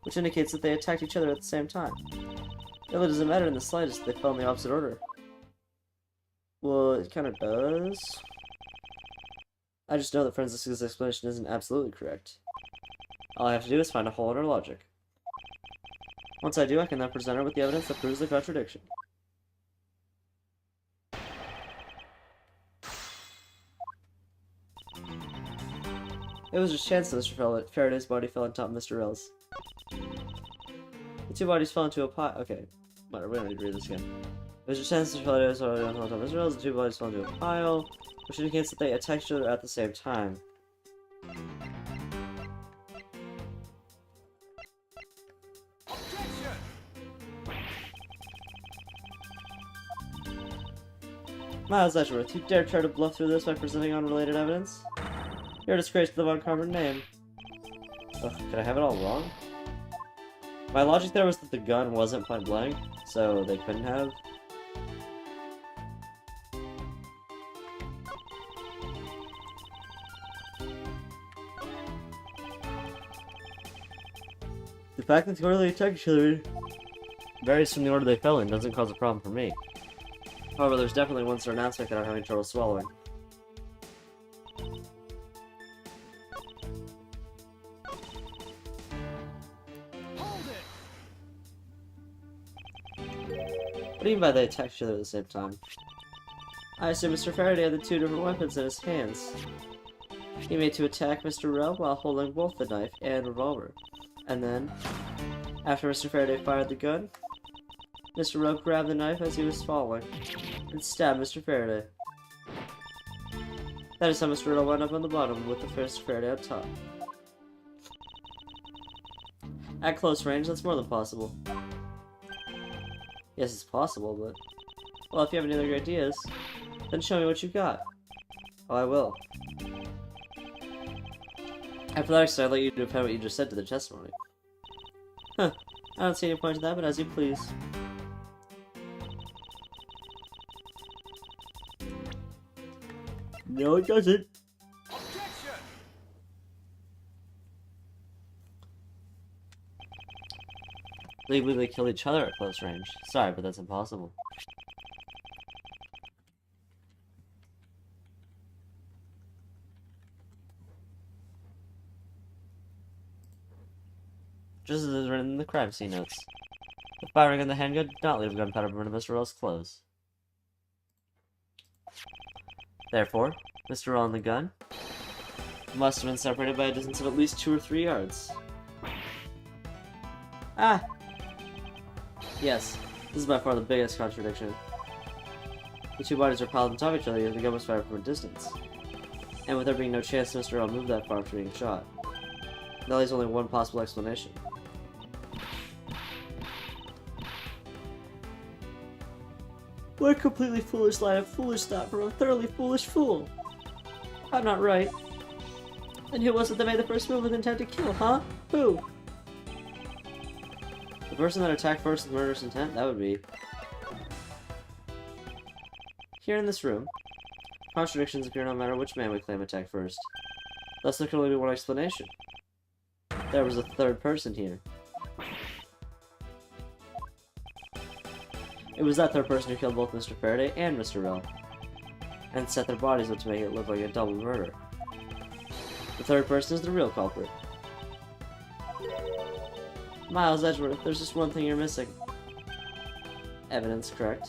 which indicates that they attacked each other at the same time. It really doesn't matter in the slightest that they fell in the opposite order. Well, it kind of does. I just know that Franziska's explanation isn't absolutely correct. All I have to do is find a hole in her logic. Once I do, I can then present her with the evidence that proves the contradiction. It was just chance that Mr. Faraday's body fell on top of Mr. Rell's. The two bodies fell into a pile. Okay, whatever, we don't need to read this again. It was just chance that Mr. Faraday's body fell on top of Mr. Rell's. The two bodies fell into a pile, which indicates that they attacked each other at the same time. Miles Edgeworth, you dare try to bluff through this by presenting unrelated evidence? You're a disgrace to the Von Karman name. Ugh, could I have it all wrong? My logic there was that the gun wasn't point blank, so they couldn't have. The fact that the order they attacked each other varies from the order they fell in doesn't cause a problem for me. However, there's definitely one certain aspect that I'm having trouble swallowing. What do you mean by they attacked each other at the same time? I assume Mr. Faraday had the two different weapons in his hands. He made to attack Mr. Rell while holding both the knife and revolver. And then, after Mr. Faraday fired the gun, Mr. Rell grabbed the knife as he was falling and stabbed Mr. Faraday. That is how Mr. Rell wound up on the bottom with the first Faraday on top. At close range, that's more than possible. Yes, it's possible, but... Well, if you have any other ideas, then show me what you got. Oh, I will. After that, I'd like you to defend what you just said to the testimony. Huh. I don't see any point to that, but as you please. No, it doesn't. They kill each other at close range. Sorry, but that's impossible. just as is written in the crime scene notes. The firing on the handgun did not leave gunpowder burn in Mr. Rell's clothes. Therefore, Mr. Rell and the gun must have been separated by a distance of at least 2 or 3 yards. Ah! Yes, this is by far the biggest contradiction. The two bodies are piled on top of each other, yet the gun was fired from a distance. And with there being no chance Mr. Rell moved that far after being shot. That leaves only one possible explanation. What a completely foolish line of foolish thought from a thoroughly foolish fool! I'm not right. And who was it that made the first move with intent to kill, huh? Who? The person that attacked first with murderous intent? That would be... Here in this room, contradictions appear no matter which man we claim attacked first. Thus there can only be one explanation. There was a third person here. It was that third person who killed both Mr. Faraday and Mr. Rell, and set their bodies up to make it look like a double murder. The third person is the real culprit. Miles Edgeworth, there's just one thing you're missing. Evidence, correct?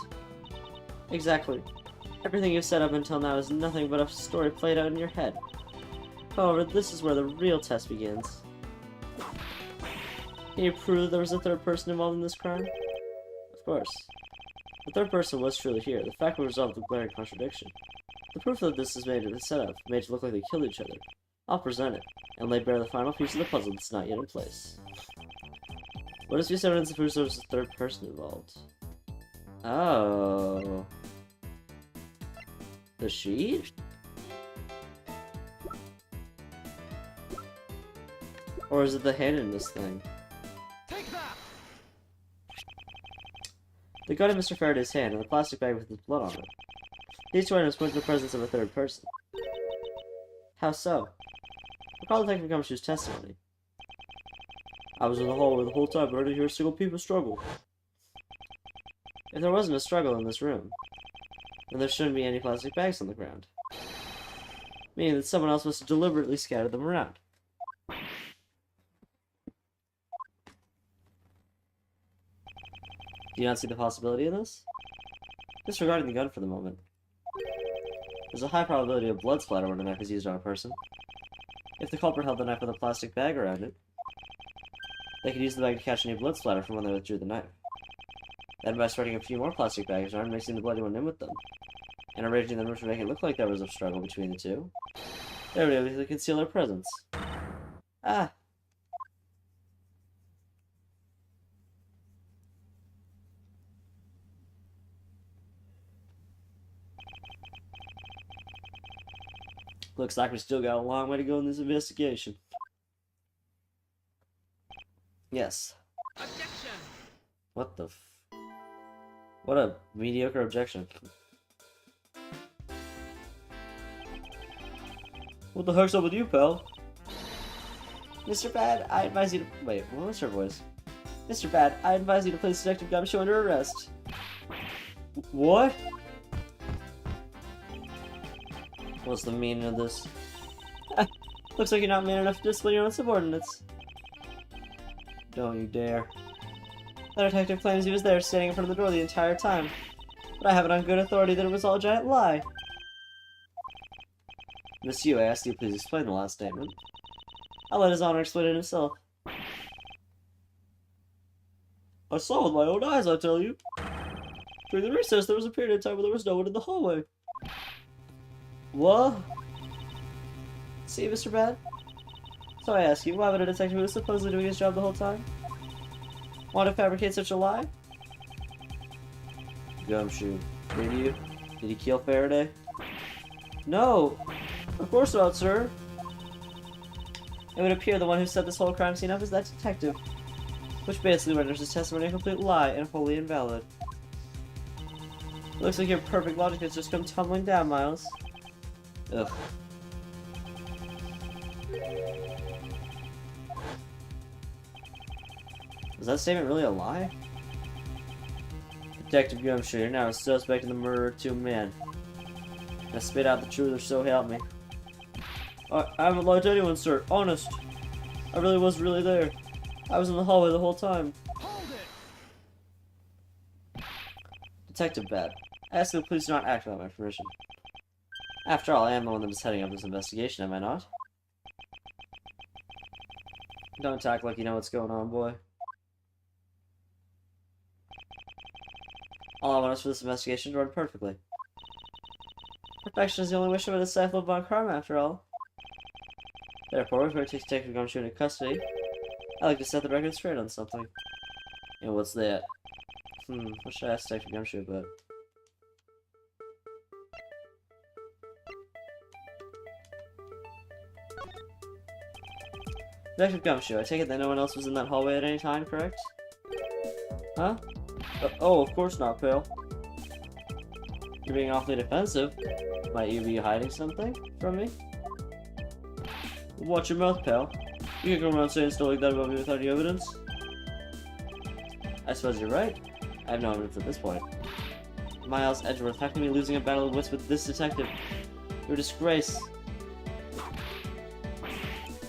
Exactly. Everything you've said up until now is nothing but a story played out in your head. However, this is where the real test begins. Can you prove there was a third person involved in this crime? Of course. The third person was truly here. The fact will resolve the glaring contradiction. The proof that this is made of the setup, made to look like they killed each other. I'll present it, and lay bare the final piece of the puzzle that's not yet in place. What is this evidence that proves there was a third person involved? Oh. The sheet? Or is it the hand in this thing? Take that! The gun in Mr. Faraday's hand and the plastic bag with his blood on it. These two items point to the presence of a third person. How so? Recall Detective Gumshoe's testimony. I was in the hallway the whole time, but I didn't hear a single peep of struggle. If there wasn't a struggle in this room, then there shouldn't be any plastic bags on the ground. Meaning that someone else must have deliberately scattered them around. Do you not see the possibility in this? Disregarding the gun for the moment. There's a high probability of blood splatter when a knife is used on a person. If the culprit held the knife with a plastic bag around it, they could use the bag to catch any blood splatter from when they withdrew the knife. Then by spreading a few more plastic bags around, mixing the bloody one in with them, and arranging them to make it look like there was a struggle between the two, they were able to conceal their presence. Ah! Looks like we still got a long way to go in this investigation. Yes. Objection! What the f... What a mediocre objection. What the heck's up with you, pal? Mr. Bad, I advise you to... Wait, what was her voice? Mr. Bad, I advise you to place Detective Gumshoe under arrest. What? What's the meaning of this? Looks like you're not man enough to discipline your own subordinates. Don't you dare. The detective claims he was there standing in front of the door the entire time. But I have it on good authority that it was all a giant lie. Monsieur, I asked you to please explain the last statement. I'll let his honor explain it himself. I saw with my own eyes, I tell you. During the recess, there was a period of time where there was no one in the hallway. What? See, Mr. Bad? So I ask you, why would a detective who was supposedly doing his job the whole time want to fabricate such a lie? Gumshoe, did you? Did he kill Faraday? No! Of course not, sir! It would appear the one who set this whole crime scene up is that detective, which basically renders his testimony a complete lie and wholly invalid. It looks like your perfect logic has just come tumbling down, Miles. Ugh. Is that statement really a lie? Detective Gumshoe, you're now a suspect in the murder of 2 men. Now spit out the truth or so help me. I haven't lied to anyone, sir. Honest. I really was there. I was in the hallway the whole time. Hold it! Detective Bat, I ask you to please do not act without my permission. After all, I am the one that is heading up this investigation, am I not? Don't act like you know what's going on, boy. All I want is for this investigation to run perfectly. Perfection is the only wish of a disciple of Von Karma, after all. Therefore, before I take Detective Gumshoe into custody, I'd like to set the record straight on something. And what's that? What should I ask Detective Gumshoe about? Detective Gumshoe, I take it that no one else was in that hallway at any time, correct? Huh? Oh, of course not, pal. You're being awfully defensive. Might you be hiding something from me? Watch your mouth, pal. You can come around saying stuff like that about me without any evidence. I suppose you're right. I have no evidence at this point. Miles Edgeworth, how can you be losing a battle of wits with this detective? You're a disgrace.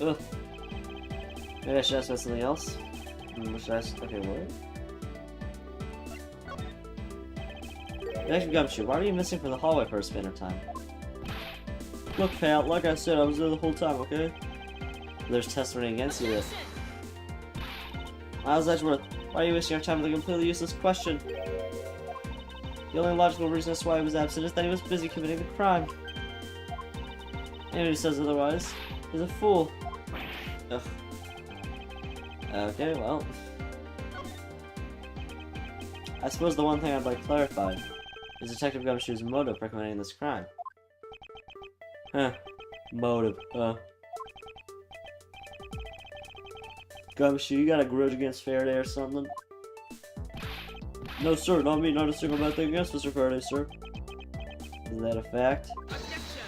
Ugh. Maybe I should ask about something else. What should I ask? Okay, what? Detective Gumshoe, why were you missing from the hallway for a span of time? Look, pal, like I said, I was there the whole time, okay? There's testimony against you. Miles Edgeworth, why are you wasting your time with a completely useless question? The only logical reason as to why he was absent is that he was busy committing the crime. Anyone who says otherwise is a fool. Ugh. Okay, well. I suppose the one thing I'd like clarified is Detective Gumshoe's motive for committing this crime. Huh. Motive, Gumshoe, you got a grudge against Faraday or something? No, sir, not me. Not a single bad thing against Mr. Faraday, sir. Is that a fact? Objection!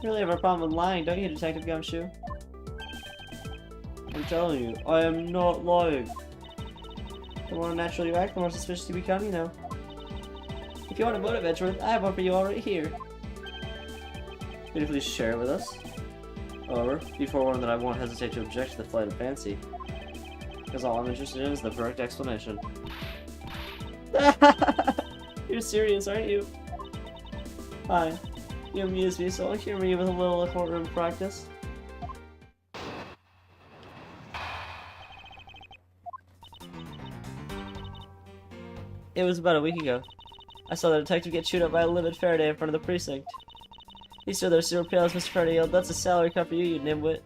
You really have a problem with lying, don't you, Detective Gumshoe? I'm telling you, I am not lying. The more unnatural you act, the more suspicious you become, you know. If you want a motive, Edgeworth, I have one for you already here. Could you please share it with us? However, be forewarned that I won't hesitate to object to the flight of fancy. Because all I'm interested in is the correct explanation. You're serious, aren't you? Fine. You amuse me, so I'll humor you with a little courtroom practice. It was about a week ago. I saw the detective get chewed up by a livid Faraday in front of the precinct. He stood there super pale as Mr. Faraday yelled, "That's a salary cut for you, you nimwit."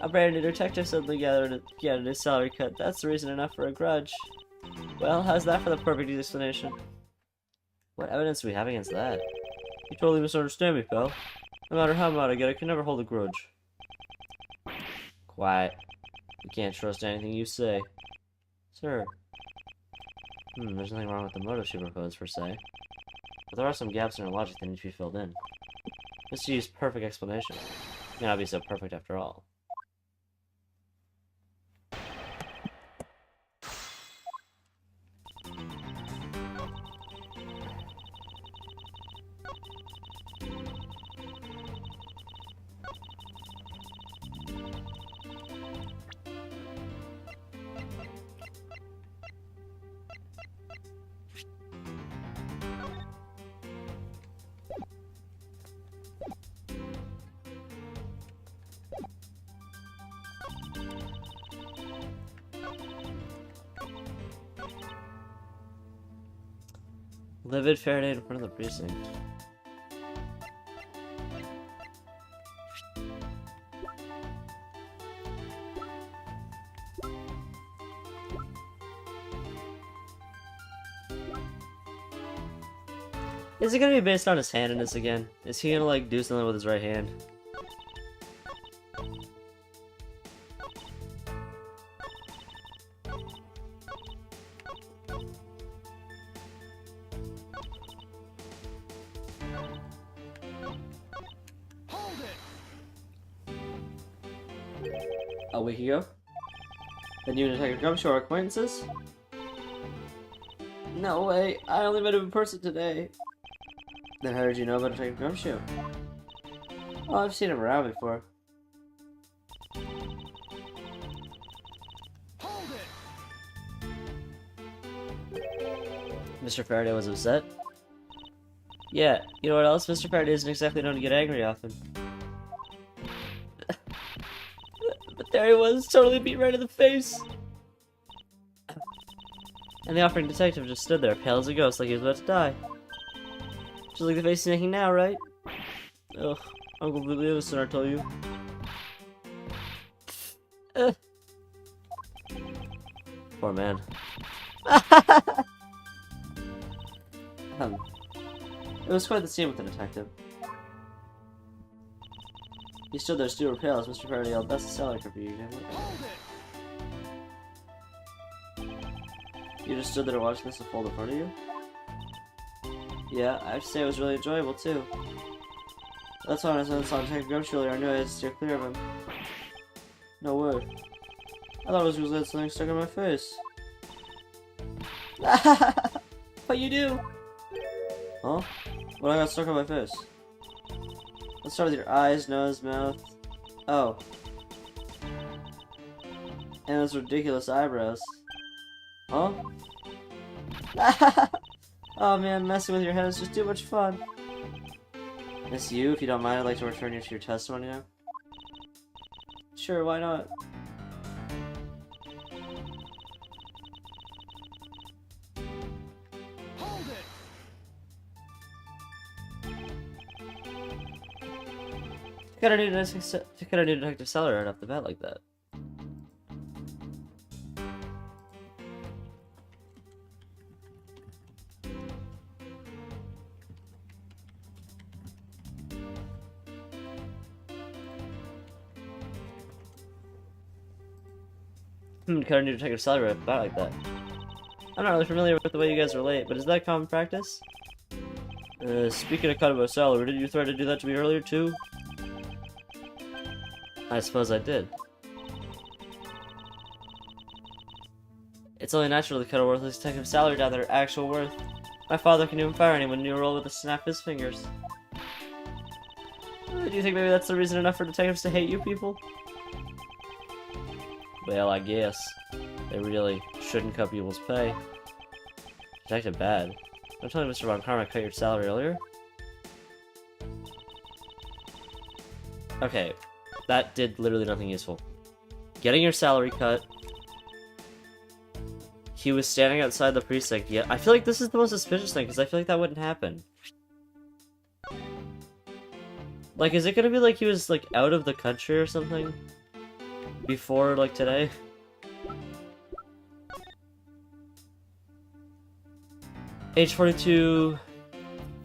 A brand new detective suddenly gathered his salary cut. That's the reason enough for a grudge. Well, how's that for the perfect explanation? What evidence do we have against that? You totally misunderstand me, pal. No matter how mad I get, I can never hold a grudge. Quiet. We can't trust anything you say. Sir. There's nothing wrong with the motive she proposed, per se. But there are some gaps in her logic that need to be filled in. Just to use perfect explanation. It may not be so perfect after all. Livid Faraday in front of the precinct. Is it gonna be based on his handedness again? Is he gonna like do something with his right hand? A week ago? Then you and Detective Gumshoe are acquaintances? No way, I only met him in person today. Then how did you know about Detective Gumshoe? Oh, I've seen him around before. Mr. Faraday was upset. Yeah, you know what else? Mr. Faraday isn't exactly known to get angry often. But there he was, totally beat right in the face. And the offering detective just stood there, pale as a ghost, like he was about to die. Just like the face he's making now, right? Ugh, I'm completely innocent, I tell you. Poor man. It was quite the scene with the detective. He stood there super pale as Mr. Faraday yelled, "That's a salary for you, damn it." You just stood there watching this unfold in front of you? Yeah, I have to say it was really enjoyable too. That's why when I saw Detective Gumshoe earlier, I knew I had to steer clear of him. No way. I thought it was because I had something stuck in my face. But you do! Huh? What I got stuck on my face? Let's start with your eyes, nose, mouth. Oh. And those ridiculous eyebrows. Huh? Oh man, messing with your head is just too much fun. Miss you, if you don't mind, I'd like to return you to your testimony now. Sure, why not? Hold it! Took out a new Detective Seller right off the bat like that. Cut a new Detective Seller right off the bat like that. I'm not really familiar with the way you guys relate, but is that common practice? Speaking of cutting a salary, did you threaten to do that to me earlier too? I suppose I did. It's only natural to cut a worthless detective's salary down to their actual worth. My father can even fire anyone new role with a snap of his fingers. Do you think maybe that's the reason enough for detectives to hate you people? Well, I guess. They really shouldn't cut people's pay. Detective bad. I'm telling Mr. Von Karma cut your salary earlier? Okay, that did literally nothing useful. Getting your salary cut. He was standing outside the precinct. Yeah, I feel like this is the most suspicious thing, because I feel like that wouldn't happen. Like, is it gonna be like he was, like, out of the country or something? Before, like, today? Age 42.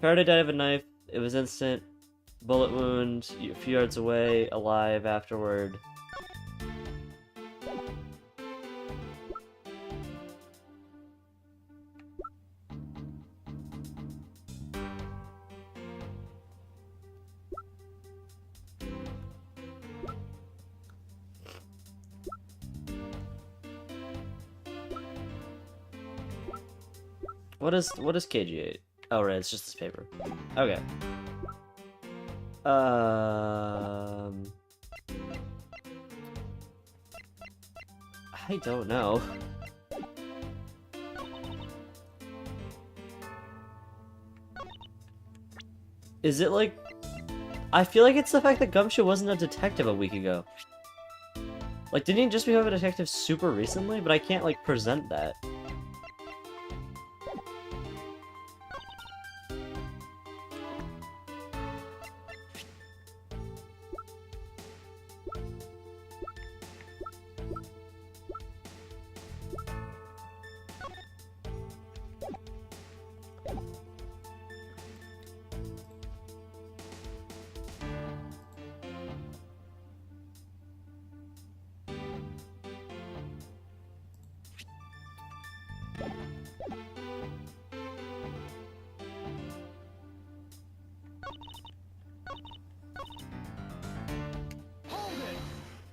Faraday died of a knife. It was instant. Bullet wound. A few yards away. Alive afterward. What is KG8? Oh right, it's just this paper. Okay. I don't know. Is it like... I feel like it's the fact that Gumshoe wasn't a detective a week ago. Like, didn't he just become a detective super recently? But I can't, like, present that.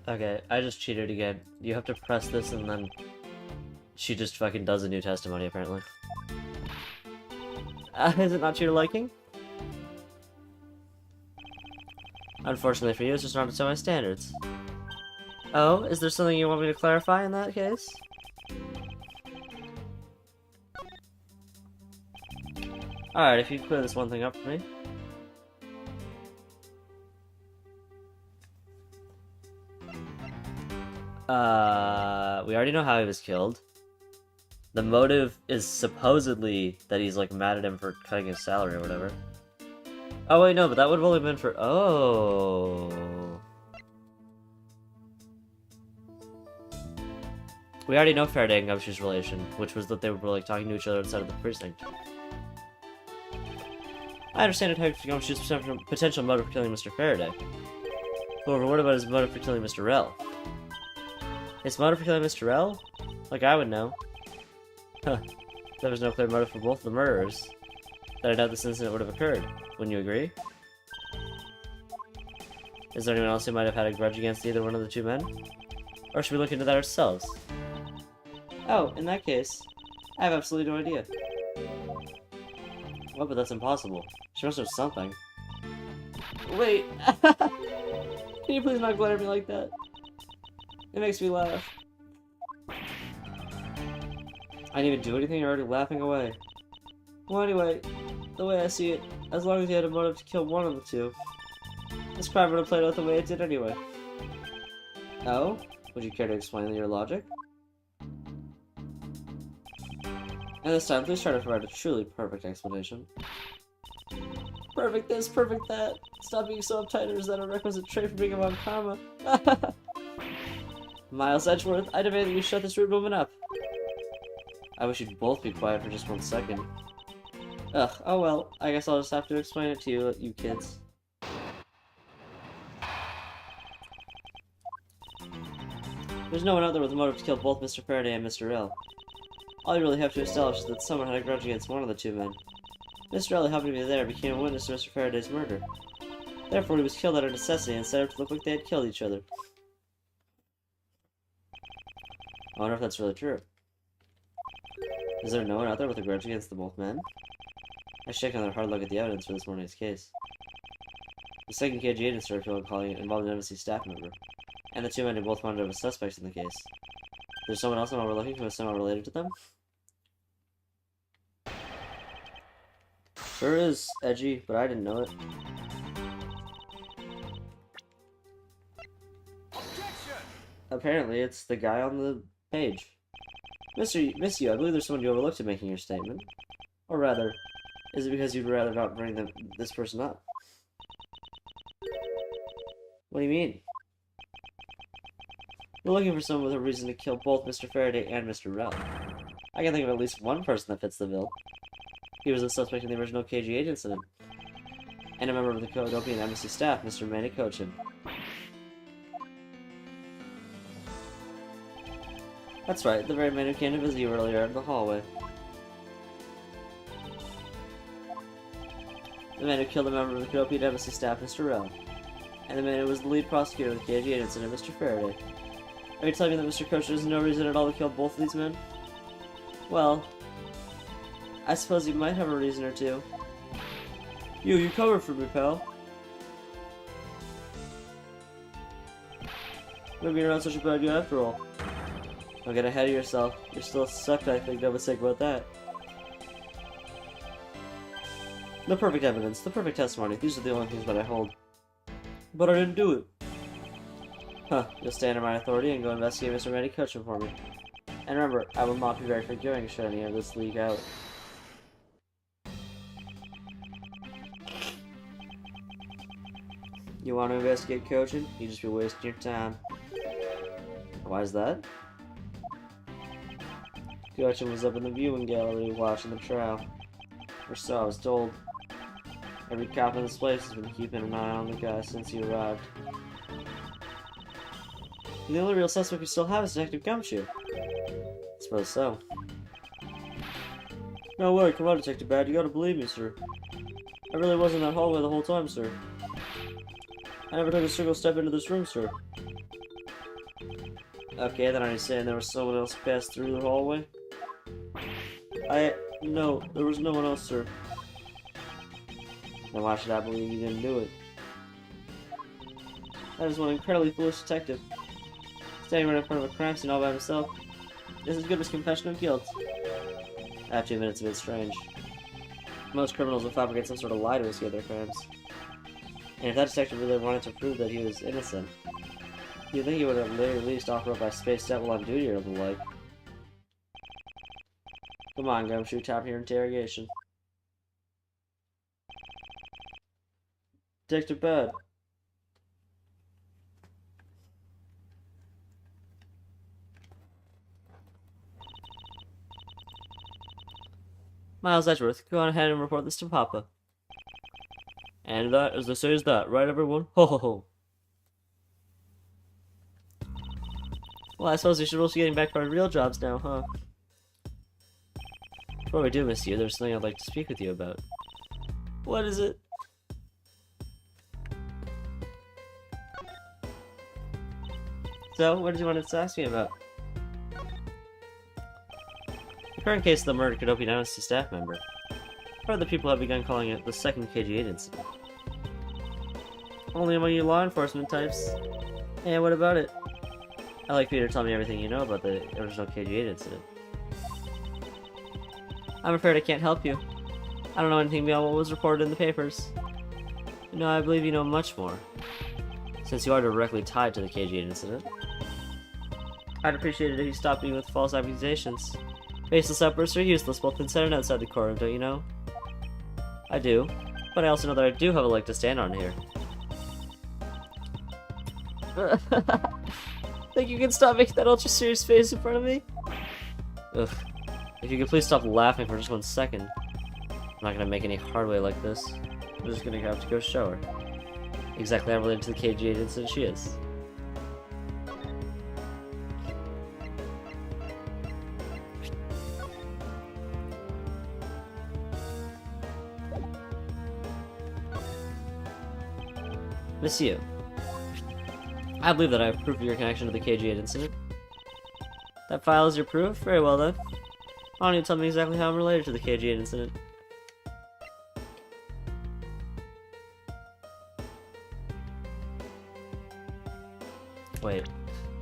Okay, I just cheated again. You have to press this and then she just fucking does a new testimony, apparently. Is it not to your liking? Unfortunately for you, it's just not to my standards. Oh, is there something you want me to clarify in that case? Alright, if you clear this one thing up for me. We already know how he was killed. The motive is supposedly that he's like mad at him for cutting his salary or whatever. Oh wait, no, but that would have only been for... Oh. We already know Faraday and Gumshoe's relation, which was that they were like talking to each other outside of the precinct. I understand Detective Gumshoe's potential motive for killing Mr. Faraday. However, what about his motive for killing Mr. Rel? His motive for killing Mr. Rel? Like I would know. Huh. There was no clear motive for both of the murderers. Then I doubt this incident would have occurred. Wouldn't you agree? Is there anyone else who might have had a grudge against either one of the two men? Or should we look into that ourselves? Oh, in that case, I have absolutely no idea. Well, but that's impossible. She must have something. Wait! Can you please not glare at me like that? It makes me laugh. I didn't even do anything, you're already laughing away. Well, anyway, the way I see it, as long as you had a motive to kill one of the two, this crime would have played out the way it did anyway. Oh? Would you care to explain your logic? And this time, please try to provide a truly perfect explanation. Perfect this, perfect that. Stop being so uptight, or is that a requisite trait for being among karma? Miles Edgeworth, I demand that you shut this rude woman up. I wish you'd both be quiet for just 1 second. Ugh, oh well, I guess I'll just have to explain it to you, you kids. There's no one out there with a motive to kill both Mr. Faraday and Mr. Rel. All you really have to establish is that someone had a grudge against one of the two men. Mr. Rel, who happened to be there, became a witness to Mr. Faraday's murder. Therefore, he was killed out of necessity and set up to look like they had killed each other. I wonder if that's really true. Is there no one out there with a grudge against the both men? I should take another hard look at the evidence for this morning's case. The second KG agent started calling it involved an embassy staff member, and the two men who both found out as suspects in the case. There's someone else I'm overlooking who is somehow related to them? Sure is edgy, but I didn't know it. Objection! Apparently, it's the guy on the page. Miss you, I believe there's someone you overlooked in making your statement. Or rather, is it because you'd rather not bring this person up? What do you mean? We're looking for someone with a reason to kill both Mr. Faraday and Mr. Rel. I can think of at least one person that fits the bill. He was a suspect in the original KG incident, and a member of the Kodopian embassy staff, Mr. Manny Kochin. That's right, the very man who came to visit you earlier in the hallway. The man who killed a member of the Kodopian embassy staff, Mr. Rel. And the man who was the lead prosecutor of the KG incident, Mr. Faraday. Are you telling me that Mr. Kochin has no reason at all to kill both of these men? Well, I suppose you might have a reason or two. You covered for me, pal. Maybe you're not such a bad guy after all. Don't get ahead of yourself. You're still a sucker, I think. No mistake about that. The perfect evidence, the perfect testimony. These are the only things that I hold. But I didn't do it. Huh, you'll stay under my authority and go investigate Mr. Manny Kochin for me. And remember, I will not be very forgiving should any of this leak out. You want to investigate Kochin? You just be wasting your time. Why is that? Kochin was up in the viewing gallery watching the trial. Or so I was told. Every cop in this place has been keeping an eye on the guy since he arrived. The only real suspect we still have is Detective Gumshoe. I suppose so. No way, come on, Detective Bad, you gotta believe me, sir. I really was in that hallway the whole time, sir. I never took a single step into this room, sir. Okay, then are you saying there was someone else who passed through the hallway? No, there was no one else, sir. Then why should I believe you didn't do it? That is one incredibly foolish detective. Standing right in front of a crime scene all by himself. This is good as confession of guilt. After 2 minutes, a bit strange. Most criminals will fabricate some sort of lie to escape their crimes. And if that detective really wanted to prove that he was innocent, you'd think he would at the very least offer up by Space Devil on duty or the like. Come on, Gumshoe, top your interrogation. Detective Bud. Miles Edgeworth, go on ahead and report this to Papa. And that, as they say, is that, right everyone? Ho ho ho. Well, I suppose we should also be getting back to our real jobs now, huh? Before we do, monsieur, there's something I'd like to speak with you about. What is it? So, what did you want to ask me about? The current case of the murder could be announced to staff member. Other people have begun calling it the second KG8 incident. Only among you law enforcement types. And what about it? I'd like for you to tell me everything you know about the original KG8 incident. I'm afraid I can't help you. I don't know anything beyond what was reported in the papers. No, I believe you know much more, since you are directly tied to the KG8 incident. I'd appreciate it if you stopped me with false accusations. Baseless outbursts are useless both inside and outside the courtroom, don't you know? I do, but I also know that I do have a leg to stand on here. Think you can stop making that ultra serious face in front of me? Ugh. If you could please stop laughing for just 1 second. I'm not gonna make any hard way like this. I'm just gonna have to go show her. Exactly how related to the KG8 incident she is. Monsieur, I believe that I have proof of your connection to the KG8 incident. That file is your proof? Very well then. Why don't you tell me exactly how I'm related to the KG8 incident? Wait,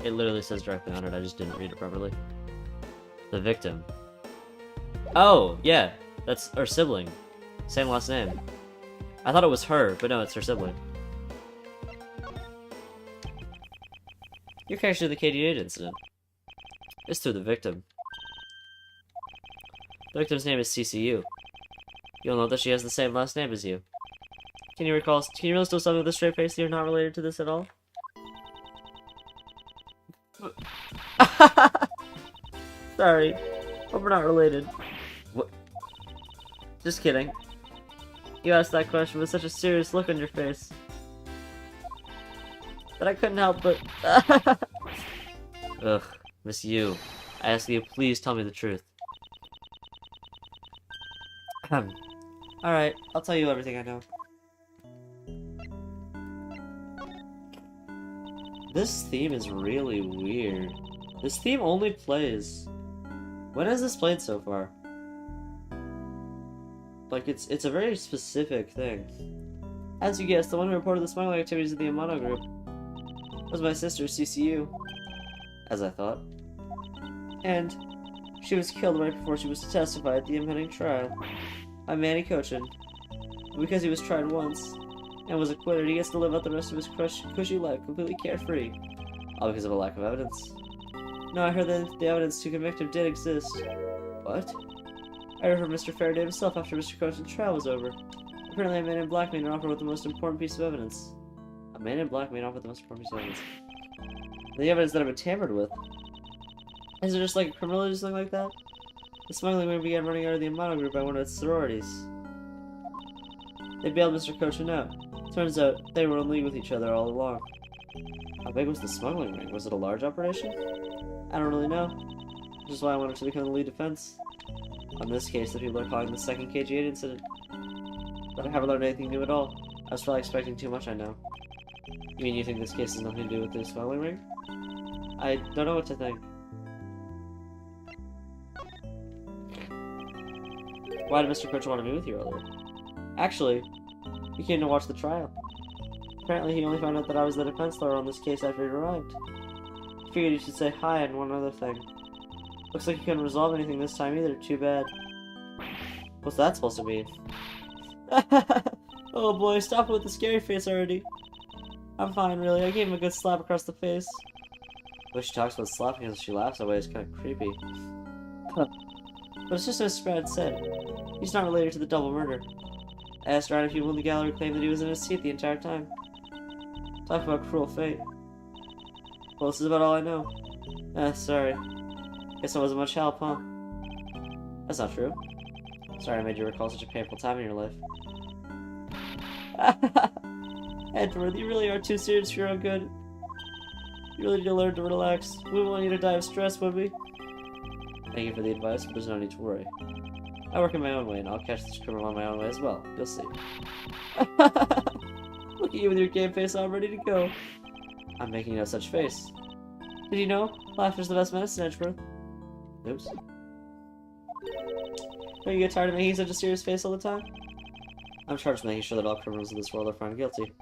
it literally says directly on it, I just didn't read it properly. The victim. Oh, yeah, that's her sibling. Same last name. I thought it was her, but no, it's her sibling. Your connection to the KG8 incident is through the victim. The victim's name is CCU. You'll note that she has the same last name as you. Can you really still tell me with a straight face that you're not related to this at all? Sorry. Hope we're not related. What? Just kidding. You asked that question with such a serious look on your face that I couldn't help but... Ugh, Miss Yu. I ask you, please tell me the truth. Alright, I'll tell you everything I know. This theme is really weird. This theme only plays... When has this played so far? Like, it's a very specific thing. As you guessed, the one who reported the smuggling activities of the Amano group was my sister, CCU. As I thought. And she was killed right before she was to testify at the impending trial. I'm Manny Cochin. Because he was tried once and was acquitted, he gets to live out the rest of his cushy life completely carefree. All because of a lack of evidence. No, I heard that the evidence to convict him did exist. What? I heard from Mr. Faraday himself after Mr. Cochin's trial was over. Apparently a man in black made an offer with the most important piece of evidence. A man in black made an offer with the most important piece of evidence. The evidence that I've been tampered with. Is it just like a criminal or something like that? The smuggling ring began running out of the Amano group by one of its sororities. They bailed Mr. Cochin out. Turns out, they were in league with each other all along. How big was the smuggling ring? Was it a large operation? I don't really know. Which is why I wanted to become the lead defense. On this case, the people are calling the second KG8 incident. But I haven't learned anything new at all. I was probably expecting too much, I know. You mean you think this case has nothing to do with the smuggling ring? I don't know what to think. Why did Mr. Cochin want to meet with you earlier? Actually, he came to watch the trial. Apparently he only found out that I was the defense lawyer on this case after he arrived. Figured he should say hi and one other thing. Looks like he couldn't resolve anything this time either, too bad. What's that supposed to mean? Oh boy, stop it with the scary face already. I'm fine, really. I gave him a good slap across the face. The way she talks about slapping as she laughs that way is kind of creepy. But it's just as Brad said. He's not related to the double murder. I asked around if people in the gallery claimed that he was in his seat the entire time. Talk about cruel fate. Well, this is about all I know. Sorry. Guess I wasn't much help, huh? That's not true. Sorry I made you recall such a painful time in your life. Edward, you really are too serious for your own good. You really need to learn to relax. We wouldn't want you to die of stress, would we? Thank you for the advice, but there's no need to worry. I work in my own way, and I'll catch this criminal in my own way as well. You'll see. Look at you with your game face all ready to go. I'm making no such face. Did you know? Laughter's the best medicine, Edgeworth. Oops. Don't you get tired of making such a serious face all the time? I'm charged with making sure that all criminals in this world are found guilty.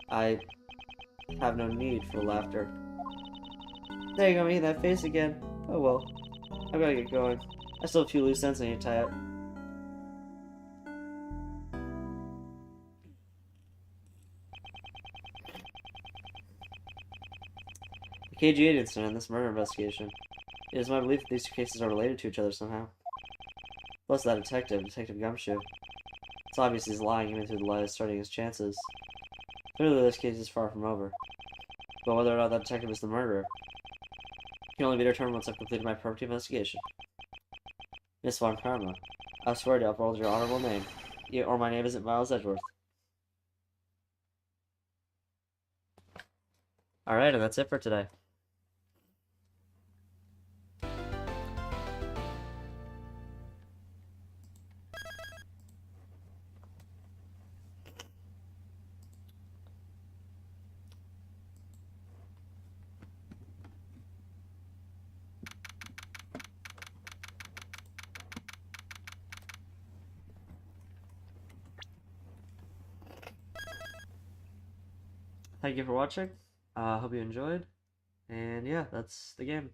I have no need for laughter. There you go, making that face again. Oh well. I've gotta get going. I still have a few loose ends I need to tie up. The KG8 incident and this murder investigation. It is my belief that these two cases are related to each other somehow. Plus that detective, Detective Gumshoe. It's obvious he's lying even through the lie is starting his chances. Clearly this case is far from over. But whether or not that detective is the murderer can only be determined once I've completed my perfect investigation. Miss Von Karma, I swear to uphold your honorable name, or my name isn't Miles Edgeworth. Alright, and that's it for today. Thank you for watching. Hope you enjoyed. And yeah, that's the game.